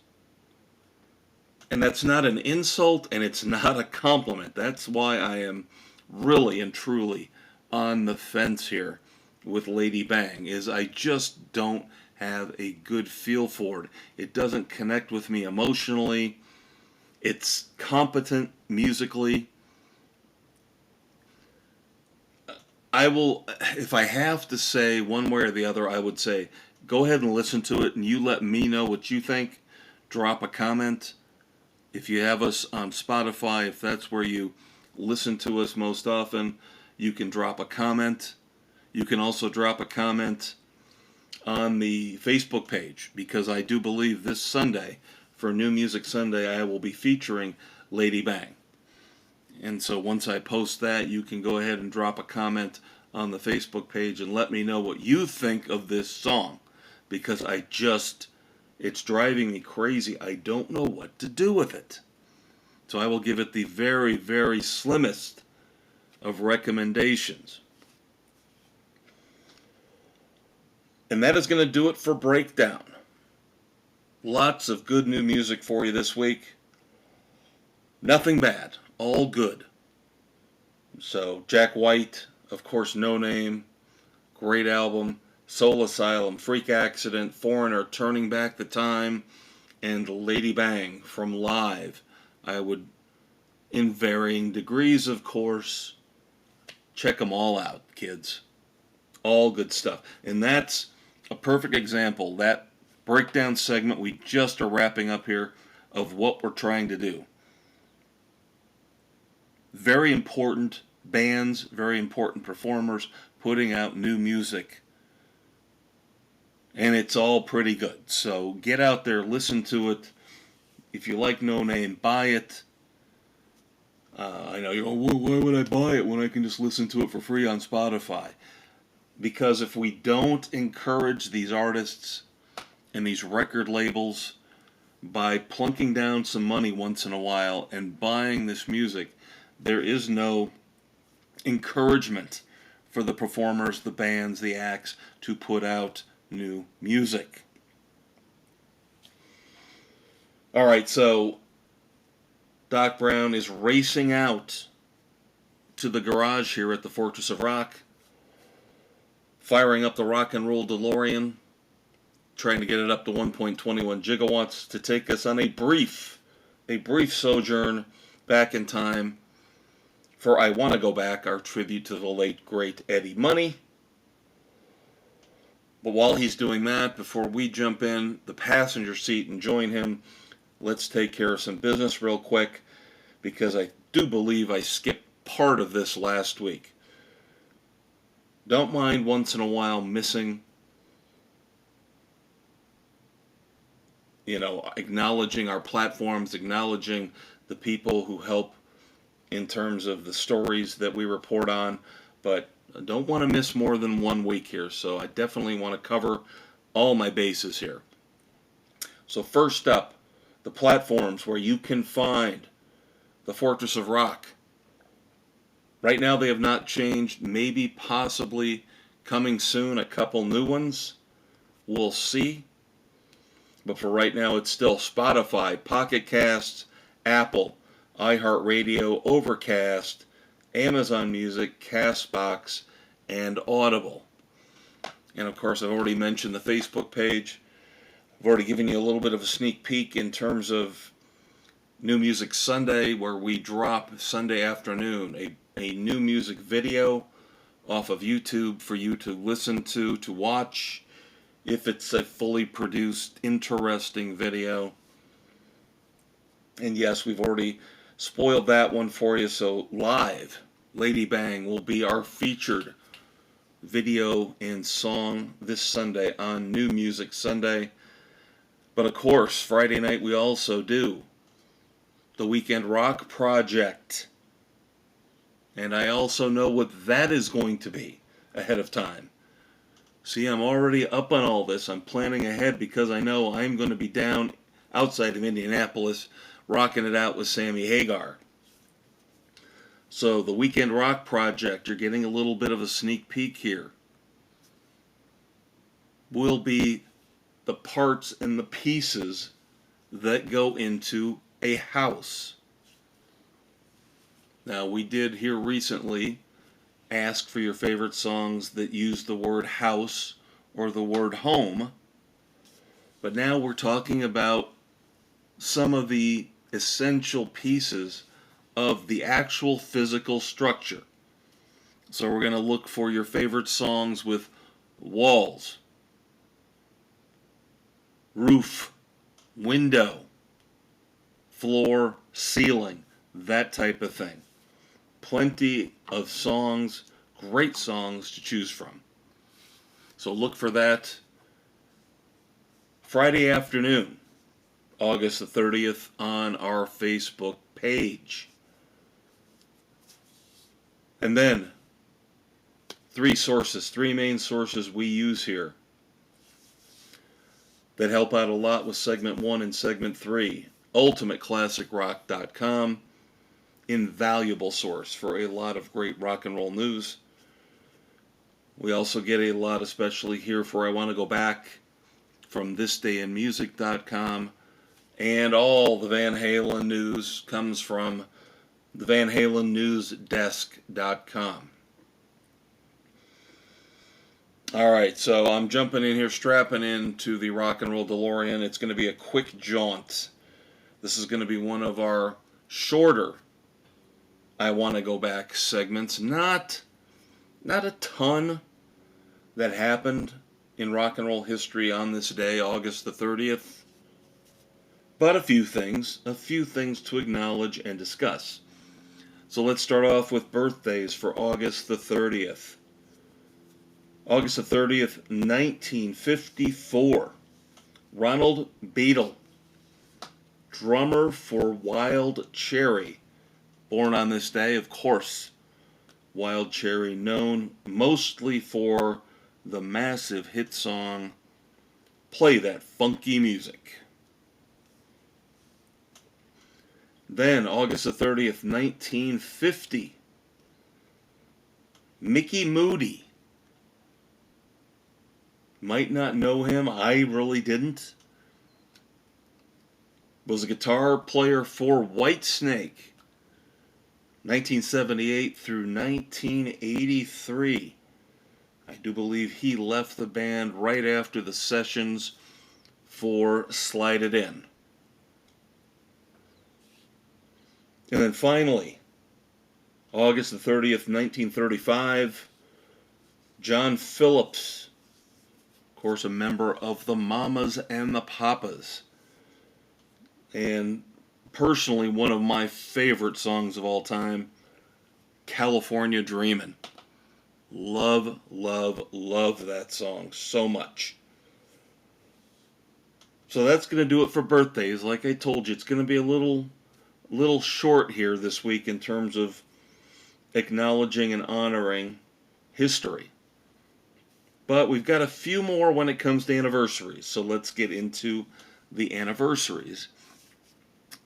And that's not an insult, and it's not a compliment. That's why I am really and truly on the fence here with Lady Bang, is I just don't have a good feel for it. It doesn't connect with me emotionally. It's competent musically. I will, if I have to say one way or the other, I would say go ahead and listen to it, and you let me know what you think. Drop a comment. If you have us on Spotify, if that's where you listen to us most often, you can drop a comment. You can also drop a comment on the Facebook page, because I do believe this Sunday, for New Music Sunday, I will be featuring Lady Bang. And so once I post that, you can go ahead and drop a comment on the Facebook page and let me know what you think of this song, because it's driving me crazy. I don't know what to do with it. So I will give it the very, very slimmest of recommendations. And that is going to do it for Breakdown. Lots of good new music for you this week. Nothing bad. All good. So Jack White, of course, No Name. Great album. Soul Asylum, Freak Accident, Foreigner, Turning Back the Time, and Lady Bang from Live. I would, in varying degrees, of course, check them all out, kids. All good stuff. And that's a perfect example, that breakdown segment we just are wrapping up here, of what we're trying to do. Very important bands, very important performers putting out new music. And it's all pretty good. So get out there, listen to it. If you like No Name, buy it. I know, why would I buy it when I can just listen to it for free on Spotify? Because if we don't encourage these artists and these record labels by plunking down some money once in a while and buying this music, there is no encouragement for the performers, the bands, the acts to put out new music. Alright, so Doc Brown is racing out to the garage here at the Fortress of Rock, firing up the rock and roll DeLorean, trying to get it up to 1.21 gigawatts to take us on a brief sojourn back in time for I Want to Go Back, our tribute to the late, great Eddie Money. But while he's doing that, before we jump in the passenger seat and join him, let's take care of some business real quick, because I do believe I skipped part of this last week. Don't mind once in a while missing acknowledging our platforms, acknowledging the people who help in terms of the stories that we report on, but I don't want to miss more than 1 week here, so I definitely want to cover all my bases here. So first up, the platforms where you can find the Fortress of Rock. Right now they have not changed, maybe possibly coming soon a couple new ones. We'll see. But for right now it's still Spotify, Pocket Casts, Apple, iHeartRadio, Overcast, Amazon Music, Castbox, and Audible. And of course I've already mentioned the Facebook page. I've already given you a little bit of a sneak peek in terms of New Music Sunday, where we drop Sunday afternoon a new music video off of YouTube for you to listen to watch, if it's a fully produced, interesting video. And yes, we've already spoiled that one for you, so live, Lady Bang will be our featured video and song this Sunday on New Music Sunday. But of course, Friday night we also do the Weekend Rock Project. And I also know what that is going to be ahead of time. See, I'm already up on all this. I'm planning ahead because I know I'm going to be down outside of Indianapolis rocking it out with Sammy Hagar. So the Weekend Rock Project, you're getting a little bit of a sneak peek here, will be the parts and the pieces that go into a house. Now, we did here recently ask for your favorite songs that use the word house or the word home, but now we're talking about some of the essential pieces of the actual physical structure. So we're going to look for your favorite songs with walls, roof, window, floor, ceiling, that type of thing. Plenty of songs, great songs to choose from. So look for that Friday afternoon, August the 30th, on our Facebook page. And then, three main sources we use here that help out a lot with segment 1 and segment 3. UltimateClassicRock.com, invaluable source for a lot of great rock and roll news. We also get a lot, especially here for I Want to Go Back, from thisdayinmusic.com, and all the Van Halen news comes from the Van Halen newsdesk.com. Alright, so I'm jumping in here, strapping into the Rock and Roll DeLorean. It's going to be a quick jaunt. This is going to be one of our shorter I Want to Go Back segments. Not a ton that happened in rock and roll history on this day, August the 30th, but a few things to acknowledge and discuss. So let's start off with birthdays for August the 30th. August the 30th, 1954. Ronald Beadle, drummer for Wild Cherry, born on this day, of course. Wild Cherry, known mostly for the massive hit song, Play That Funky Music. Then, August the 30th, 1950, Mickey Moody. Might not know him, I really didn't. Was a guitar player for Whitesnake, 1978 through 1983. I do believe he left the band right after the sessions for Slide It In. And then finally, August the 30th, 1935, John Phillips, of course a member of the Mamas and the Papas, and personally one of my favorite songs of all time, California Dreamin'. Love, love, love that song so much. So that's going to do it for birthdays. Like I told you, it's going to be a little short here this week in terms of acknowledging and honoring history. But we've got a few more when it comes to anniversaries. So let's get into the anniversaries.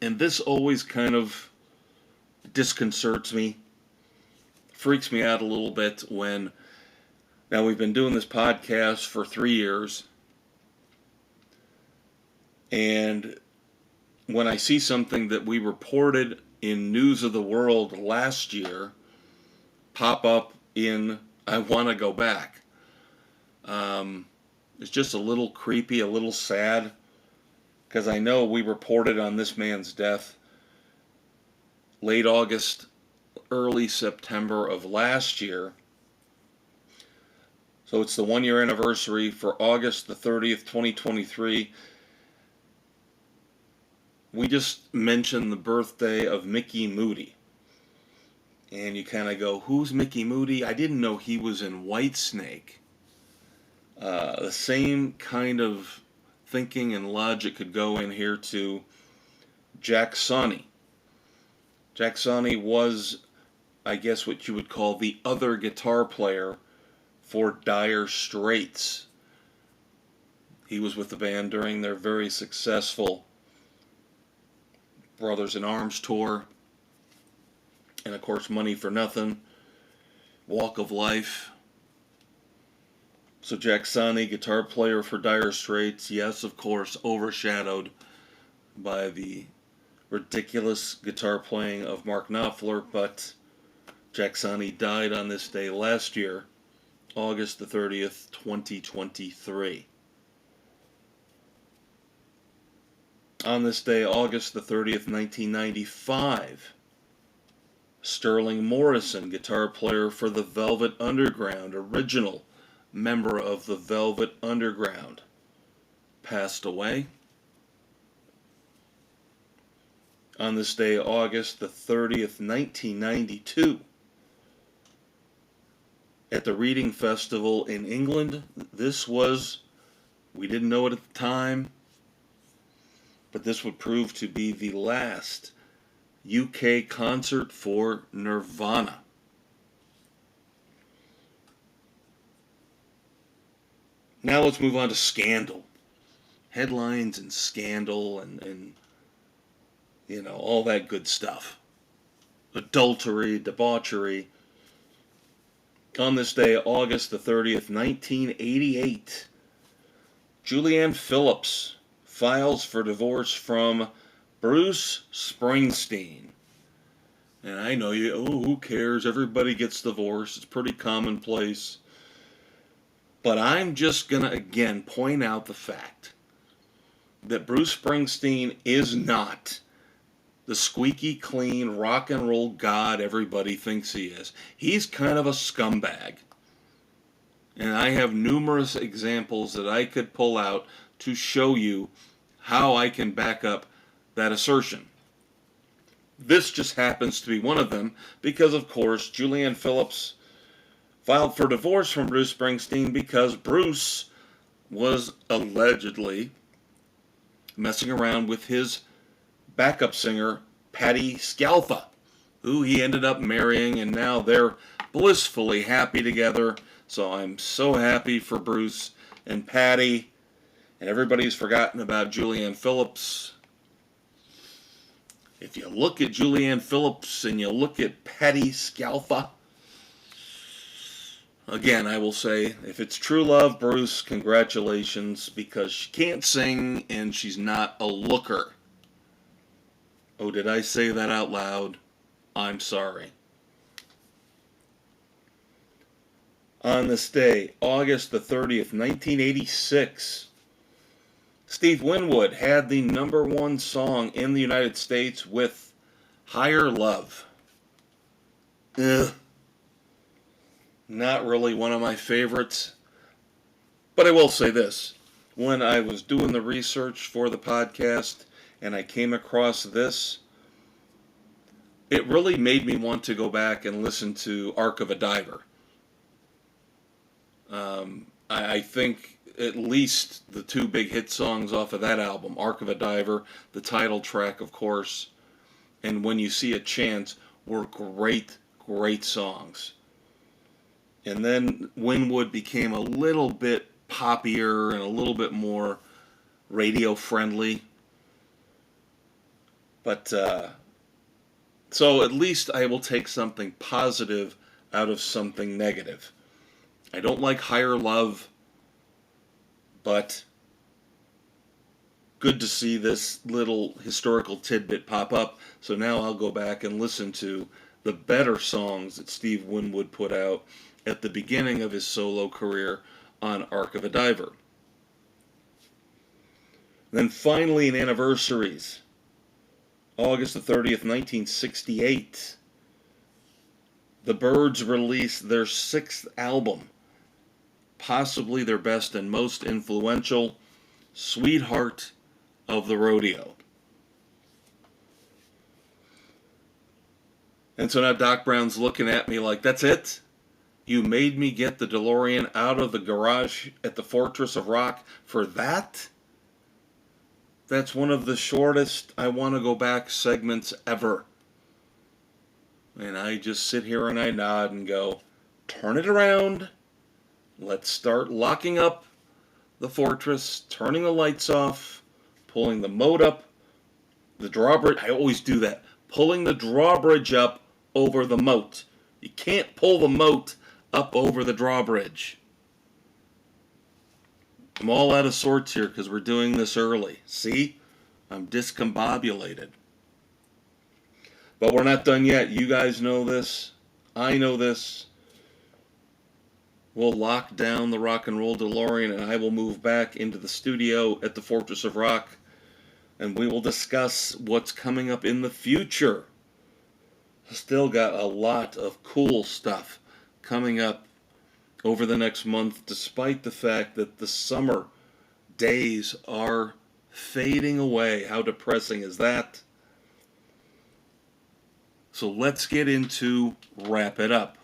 And this always kind of disconcerts me, freaks me out a little bit when, now we've been doing this podcast for 3 years, and when I see something that we reported in News of the World last year pop up in I Want to Go Back, it's just a little creepy, a little sad, because I know we reported on this man's death late August, early September of last year. So it's the 1 year anniversary for August the 30th, 2023. We just mentioned the birthday of Mickey Moody. And you kind of go, who's Mickey Moody? I didn't know he was in Whitesnake. The same kind of thinking and logic could go in here to Jack Sonny. Jack Sonny was, I guess, what you would call the other guitar player for Dire Straits. He was with the band during their very successful Brothers in Arms tour. And of course, Money for Nothing, Walk of Life. So Jack Sonny, guitar player for Dire Straits, yes, of course, overshadowed by the ridiculous guitar playing of Mark Knopfler, but Jack Sonny died on this day last year, August the 30th, 2023. On this day, August the 30th, 1995, Sterling Morrison, guitar player for the Velvet Underground, original member of the Velvet Underground, passed away. On this day, August the 30th, 1992, at the Reading Festival in England, this was, we didn't know it at the time, but this would prove to be the last UK concert for Nirvana. Now let's move on to scandal. Headlines and scandal and you know, all that good stuff. Adultery, debauchery. On this day, August the 30th, 1988, Julianne Phillips files for divorce from Bruce Springsteen. And I know you, oh, who cares? Everybody gets divorced. It's pretty commonplace. But I'm just going to, again, point out the fact that Bruce Springsteen is not the squeaky clean rock and roll god everybody thinks he is. He's kind of a scumbag. And I have numerous examples that I could pull out to show you how I can back up that assertion. This just happens to be one of them because, of course, Julianne Phillips filed for divorce from Bruce Springsteen because Bruce was allegedly messing around with his backup singer, Patti Scialfa, who he ended up marrying, and now they're blissfully happy together. So I'm so happy for Bruce and Patti, and everybody's forgotten about Julianne Phillips. If you look at Julianne Phillips and you look at Patti Scialfa, again, I will say, if it's true love, Bruce, congratulations, because she can't sing and she's not a looker. Oh, did I say that out loud? I'm sorry. On this day, August the 30th, 1986, Steve Winwood had the #1 song in the United States with Higher Love. Ugh. Not really one of my favorites. But I will say this. When I was doing the research for the podcast and I came across this, it really made me want to go back and listen to Arc of a Diver. I think at least the two big hit songs off of that album, Ark of a Diver, the title track, of course, and When You See a Chance, were great, great songs. And then Winwood became a little bit poppier and a little bit more radio friendly. But, so at least I will take something positive out of something negative. I don't like Higher Love, but good to see this little historical tidbit pop up. So now I'll go back and listen to the better songs that Steve Winwood put out at the beginning of his solo career on Ark of a Diver. Then finally in anniversaries, August the 30th, 1968, the Byrds released their 6th album, possibly their best and most influential, Sweetheart of the Rodeo. And so now Doc Brown's looking at me like, that's it? You made me get the DeLorean out of the garage at the Fortress of Rock for that? That's one of the shortest I want to go back segments ever. And I just sit here and I nod and go, turn it around. Let's start locking up the fortress, turning the lights off, pulling the moat up, the drawbridge. I always do that. Pulling the drawbridge up over the moat. You can't pull the moat up over the drawbridge. I'm all out of sorts here because we're doing this early. See? I'm discombobulated. But we're not done yet. You guys know this. I know this. We'll lock down the rock and roll DeLorean and I will move back into the studio at the Fortress of Rock and we will discuss what's coming up in the future. Still got a lot of cool stuff coming up over the next month, despite the fact that the summer days are fading away. How depressing is that? So let's get into Wrap It Up.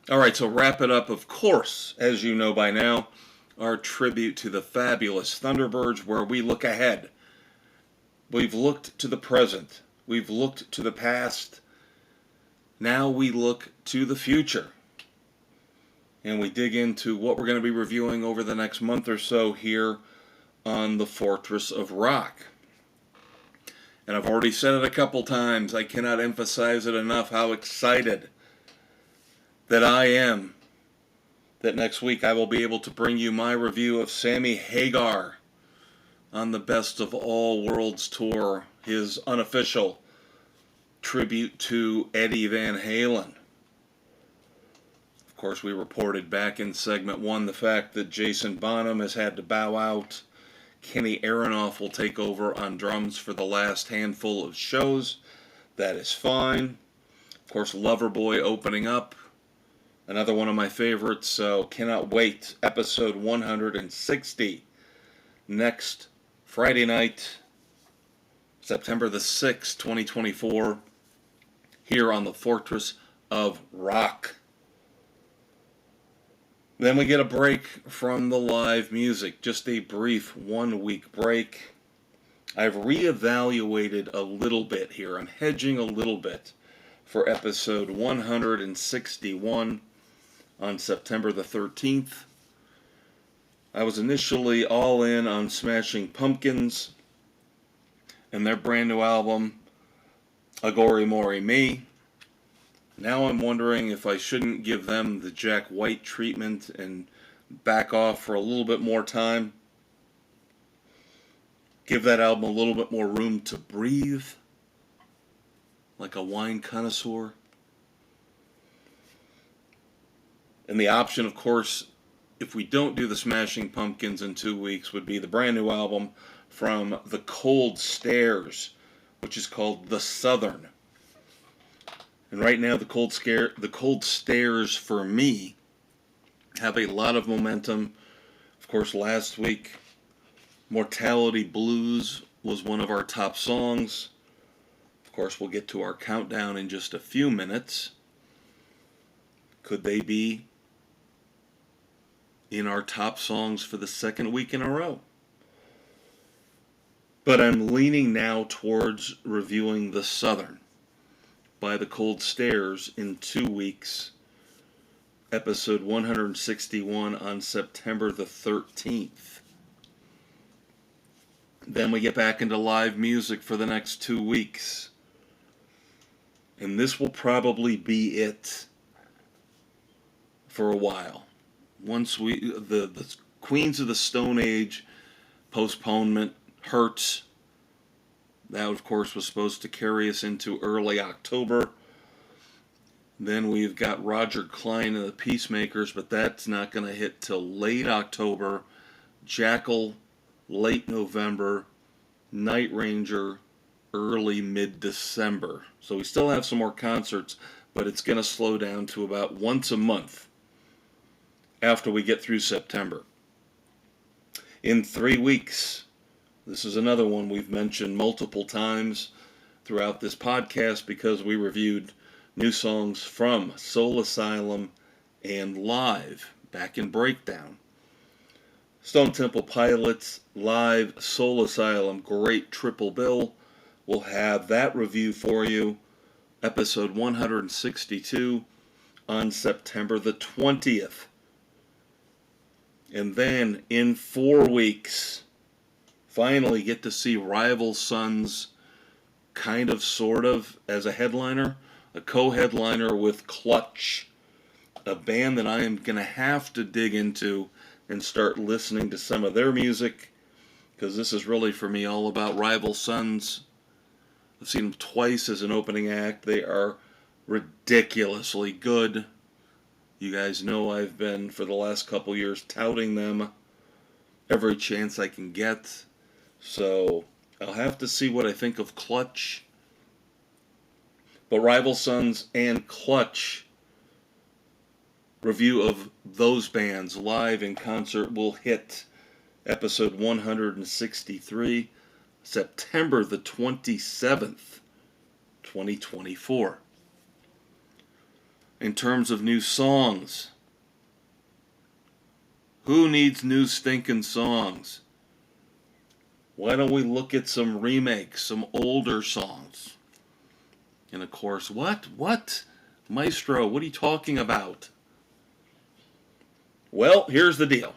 Alright, so Wrap It Up, of course, as you know by now, our tribute to the fabulous Thunderbirds, where we look ahead. We've looked to the present. We've looked to the past. Now we look to the future. And we dig into what we're going to be reviewing over the next month or so here on the Fortress of Rock. And I've already said it a couple times. I cannot emphasize it enough how excited that I am that next week I will be able to bring you my review of Sammy Hagar on the Best of All Worlds tour, his unofficial tribute to Eddie Van Halen. Of course, we reported back in segment 1 the fact that Jason Bonham has had to bow out. Kenny Aronoff will take over on drums for the last handful of shows. That is fine. Of course, Loverboy opening up. Another one of my favorites, so cannot wait. Episode 160 next Friday night, September the 6th, 2024, here on the Fortress of Rock. Then we get a break from the live music, just a brief 1-week break. I've reevaluated a little bit here. I'm hedging a little bit for episode 161 on September the 13th. I was initially all in on Smashing Pumpkins and their brand new album, Agori Mori Me. Now I'm wondering if I shouldn't give them the Jack White treatment and back off for a little bit more time. Give that album a little bit more room to breathe, like a wine connoisseur. And the option, of course, if we don't do the Smashing Pumpkins in 2 weeks, would be the brand new album from The Cold Stairs, which is called The Southern. And right now, the Cold Stairs, for me, have a lot of momentum. Of course, last week, Mortality Blues was one of our top songs. Of course, we'll get to our countdown in just a few minutes. Could they be in our top songs for the second week in a row? But I'm leaning now towards reviewing The Southern by the Cold Stairs in 2 weeks, episode 161 on September the 13th. Then we get back into live music for the next 2 weeks. And this will probably be it for a while. Once the Queens of the Stone Age postponement hurts. That, of course, was supposed to carry us into early October. Then we've got Roger Clyne and the Peacemakers, but that's not going to hit till late October. Jackal, late November. Night Ranger, early mid-December. So we still have some more concerts, but it's going to slow down to about once a month after we get through September. In 3 weeks, this is another one we've mentioned multiple times throughout this podcast because we reviewed new songs from Soul Asylum and Live back in Breakdown. Stone Temple Pilots, Live, Soul Asylum, great triple bill. We'll have that review for you, episode 162 on September the 20th. And then in 4 weeks, finally get to see Rival Sons kind of, sort of, as a headliner, a co-headliner with Clutch, a band that I am going to have to dig into and start listening to some of their music, because this is really, for me, all about Rival Sons. I've seen them twice as an opening act. They are ridiculously good. You guys know I've been, for the last couple years, touting them every chance I can get. So I'll have to see what I think of Clutch. But Rival Sons and Clutch, review of those bands live in concert, will hit episode 163, September the 27th, 2024. In terms of new songs, who needs new stinking songs? Why don't we look at some remakes, some older songs? And of course, what? Maestro, what are you talking about? Well, here's the deal.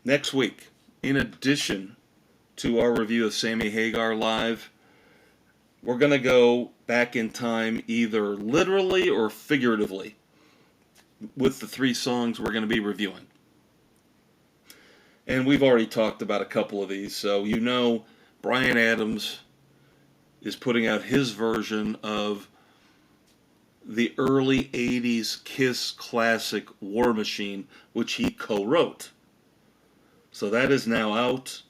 Next week, in addition to our review of Sammy Hagar Live, we're going to go back in time either literally or figuratively with the 3 songs we're going to be reviewing. And we've already talked about a couple of these, so you know Bryan Adams is putting out his version of the early 80s Kiss classic War Machine, which he co-wrote. So that is now out.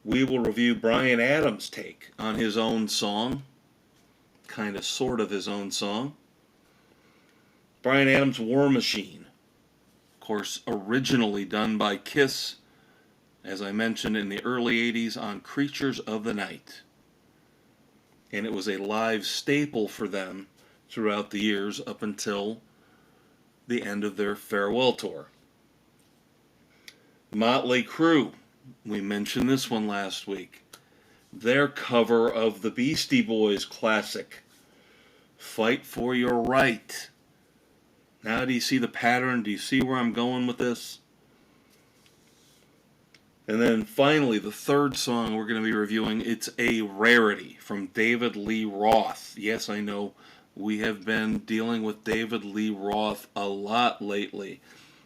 We will review Bryan Adams' take on his own song, kind of sort of his own song. Bryan Adams' War Machine, of course, originally done by Kiss, as I mentioned, in the early 80s on Creatures of the Night. And it was a live staple for them throughout the years up until the end of their farewell tour. Motley Crue, we mentioned this one last week. Their cover of the Beastie Boys classic, Fight for Your Right. Now do you see the pattern? Do you see where I'm going with this? And then finally, the third song we're going to be reviewing, it's a rarity from David Lee Roth. Yes, I know we have been dealing with David Lee Roth a lot lately,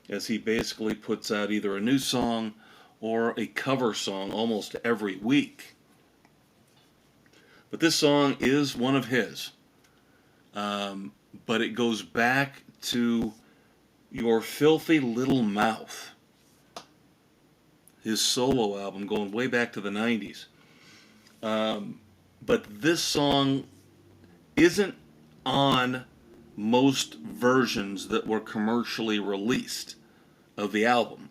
as he basically puts out either a new song or a cover song almost every week. But this song is one of his. But it goes back to Your Filthy Little Mouth, his solo album going way back to the 90s. But this song isn't on most versions that were commercially released of the album.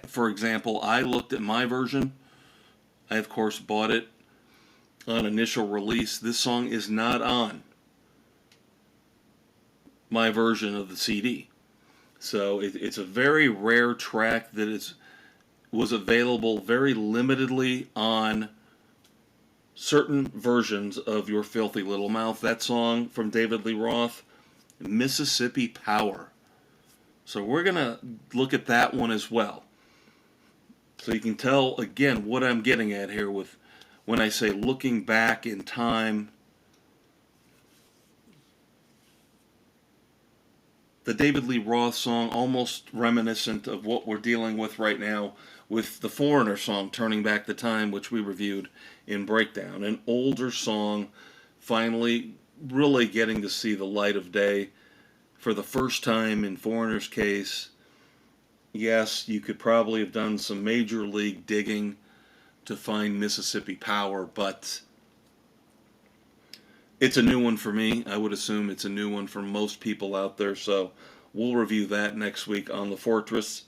For example, I looked at my version. I, of course, bought it on initial release. This song is not on my version of the CD. So it's a very rare track that was available very limitedly on certain versions of Your Filthy Little Mouth. That song from David Lee Roth, Mississippi Power. So we're going to look at that one as well. So you can tell, again, what I'm getting at here with when I say looking back in time. The David Lee Roth song, almost reminiscent of what we're dealing with right now with the Foreigner song, Turning Back the Time, which we reviewed in Breakdown. An older song, finally really getting to see the light of day for the first time in Foreigner's case. Yes, you could probably have done some major league digging to find Mississippi Power, but it's a new one for me. I would assume it's a new one for most people out there, so we'll review that next week on The Fortress.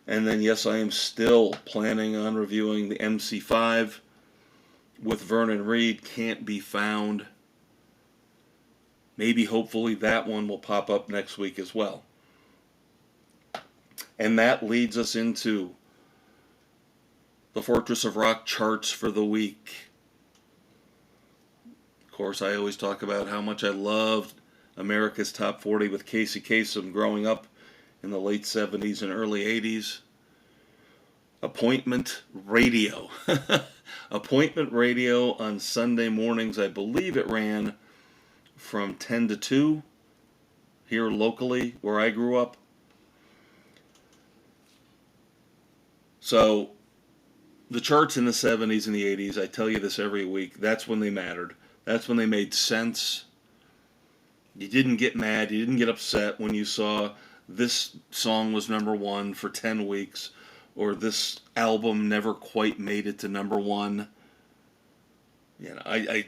And then, yes, I am still planning on reviewing the MC5 with Vernon Reid, Can't Be Found. Maybe, hopefully, that one will pop up next week as well. And that leads us into the Fortress of Rock charts for the week. Of course, I always talk about how much I loved America's Top 40 with Casey Kasem growing up in the late 70s and early 80s. Appointment Radio. Appointment Radio on Sunday mornings. I believe it ran from 10 to 2 here locally where I grew up. So, the charts in the 70s and the 80s, I tell you this every week, that's when they mattered. That's when they made sense. You didn't get mad, you didn't get upset when you saw this song was number one for 10 weeks, or this album never quite made it to number one. You know,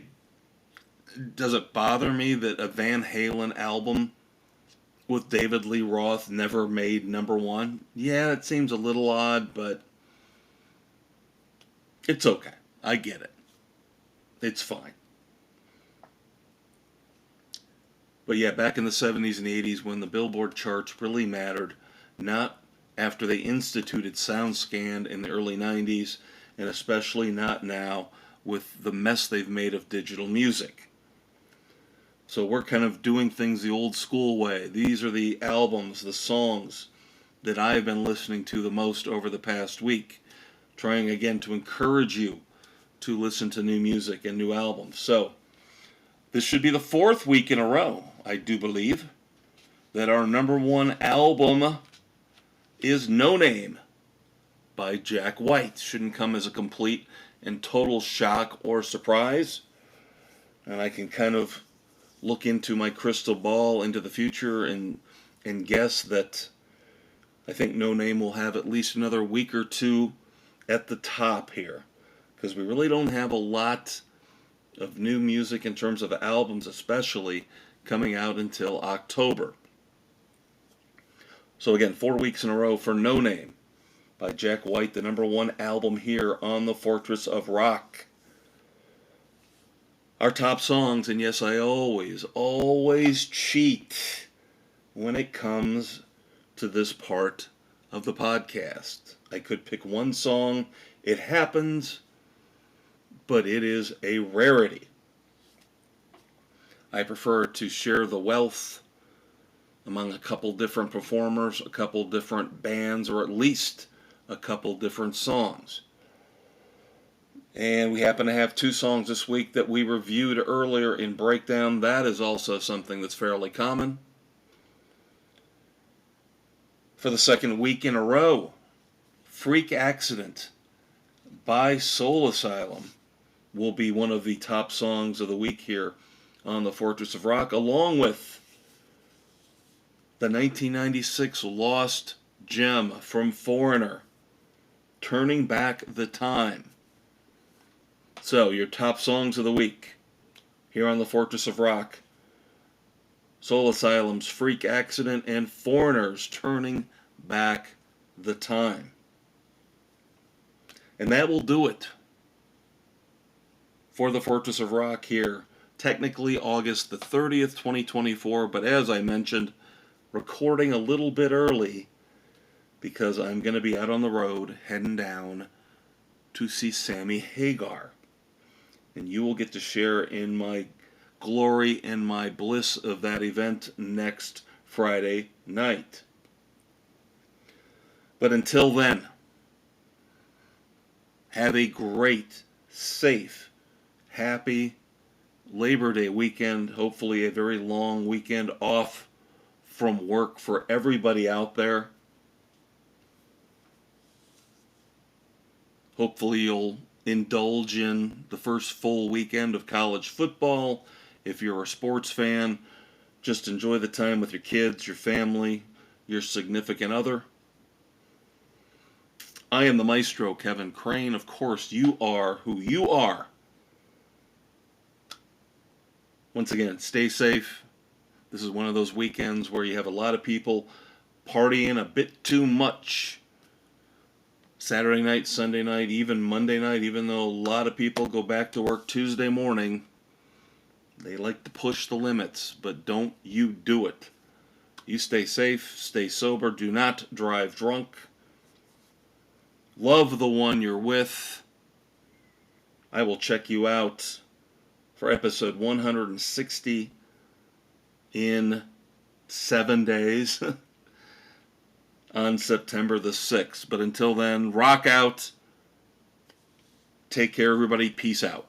does it bother me that a Van Halen album with David Lee Roth never made number one? Yeah, it seems a little odd, but it's okay. I get it. It's fine. But yeah, back in the 70s and 80s when the Billboard charts really mattered, not after they instituted SoundScan in the early 90s, and especially not now with the mess they've made of digital music. So we're kind of doing things the old school way. These are the albums, the songs that I've been listening to the most over the past week, trying again to encourage you to listen to new music and new albums. So this should be the fourth week in a row, I do believe, that our number one album is No Name by Jack White. Shouldn't come as a complete and total shock or surprise. And I can kind of look into my crystal ball into the future and guess that I think No Name will have at least another week or two at the top here. Because we really don't have a lot of new music in terms of albums especially coming out until October. So again, 4 weeks in a row for No Name by Jack White, the number one album here on the Fortress of Rock. Our top songs, and yes, I always cheat when it comes to this part of the podcast. I could pick one song, it happens, but it is a rarity. I prefer to share the wealth among a couple different performers, a couple different bands, or at least a couple different songs. And we happen to have two songs this week that we reviewed earlier in Breakdown. That is also something that's fairly common. For the second week in a row, Freak Accident by Soul Asylum will be one of the top songs of the week here on the Fortress of Rock, along with the 1996 lost gem from Foreigner, Turning Back the Time. So, your top songs of the week here on the Fortress of Rock: Soul Asylum's Freak Accident and Foreigner's Turning Back the Time. And that will do it for the Fortress of Rock here technically August the 30th, 2024, but as I mentioned, recording a little bit early because I'm going to be out on the road heading down to see Sammy Hagar. And you will get to share in my glory and my bliss of that event next Friday night. But until then, have a great, safe, happy Labor Day weekend. Hopefully a very long weekend off from work for everybody out there. Hopefully you'll indulge in the first full weekend of college football. If you're a sports fan, just enjoy the time with your kids, your family, your significant other. I am the Maestro, Kevin Crane. Of course, you are who you are. Once again, stay safe. This is one of those weekends where you have a lot of people partying a bit too much. Saturday night, Sunday night, even Monday night, even though a lot of people go back to work Tuesday morning, they like to push the limits, but don't you do it. You stay safe, stay sober, do not drive drunk. Love the one you're with. I will check you out for episode 160 in 7 days on September the 6th. But until then, rock out. Take care, everybody. Peace out.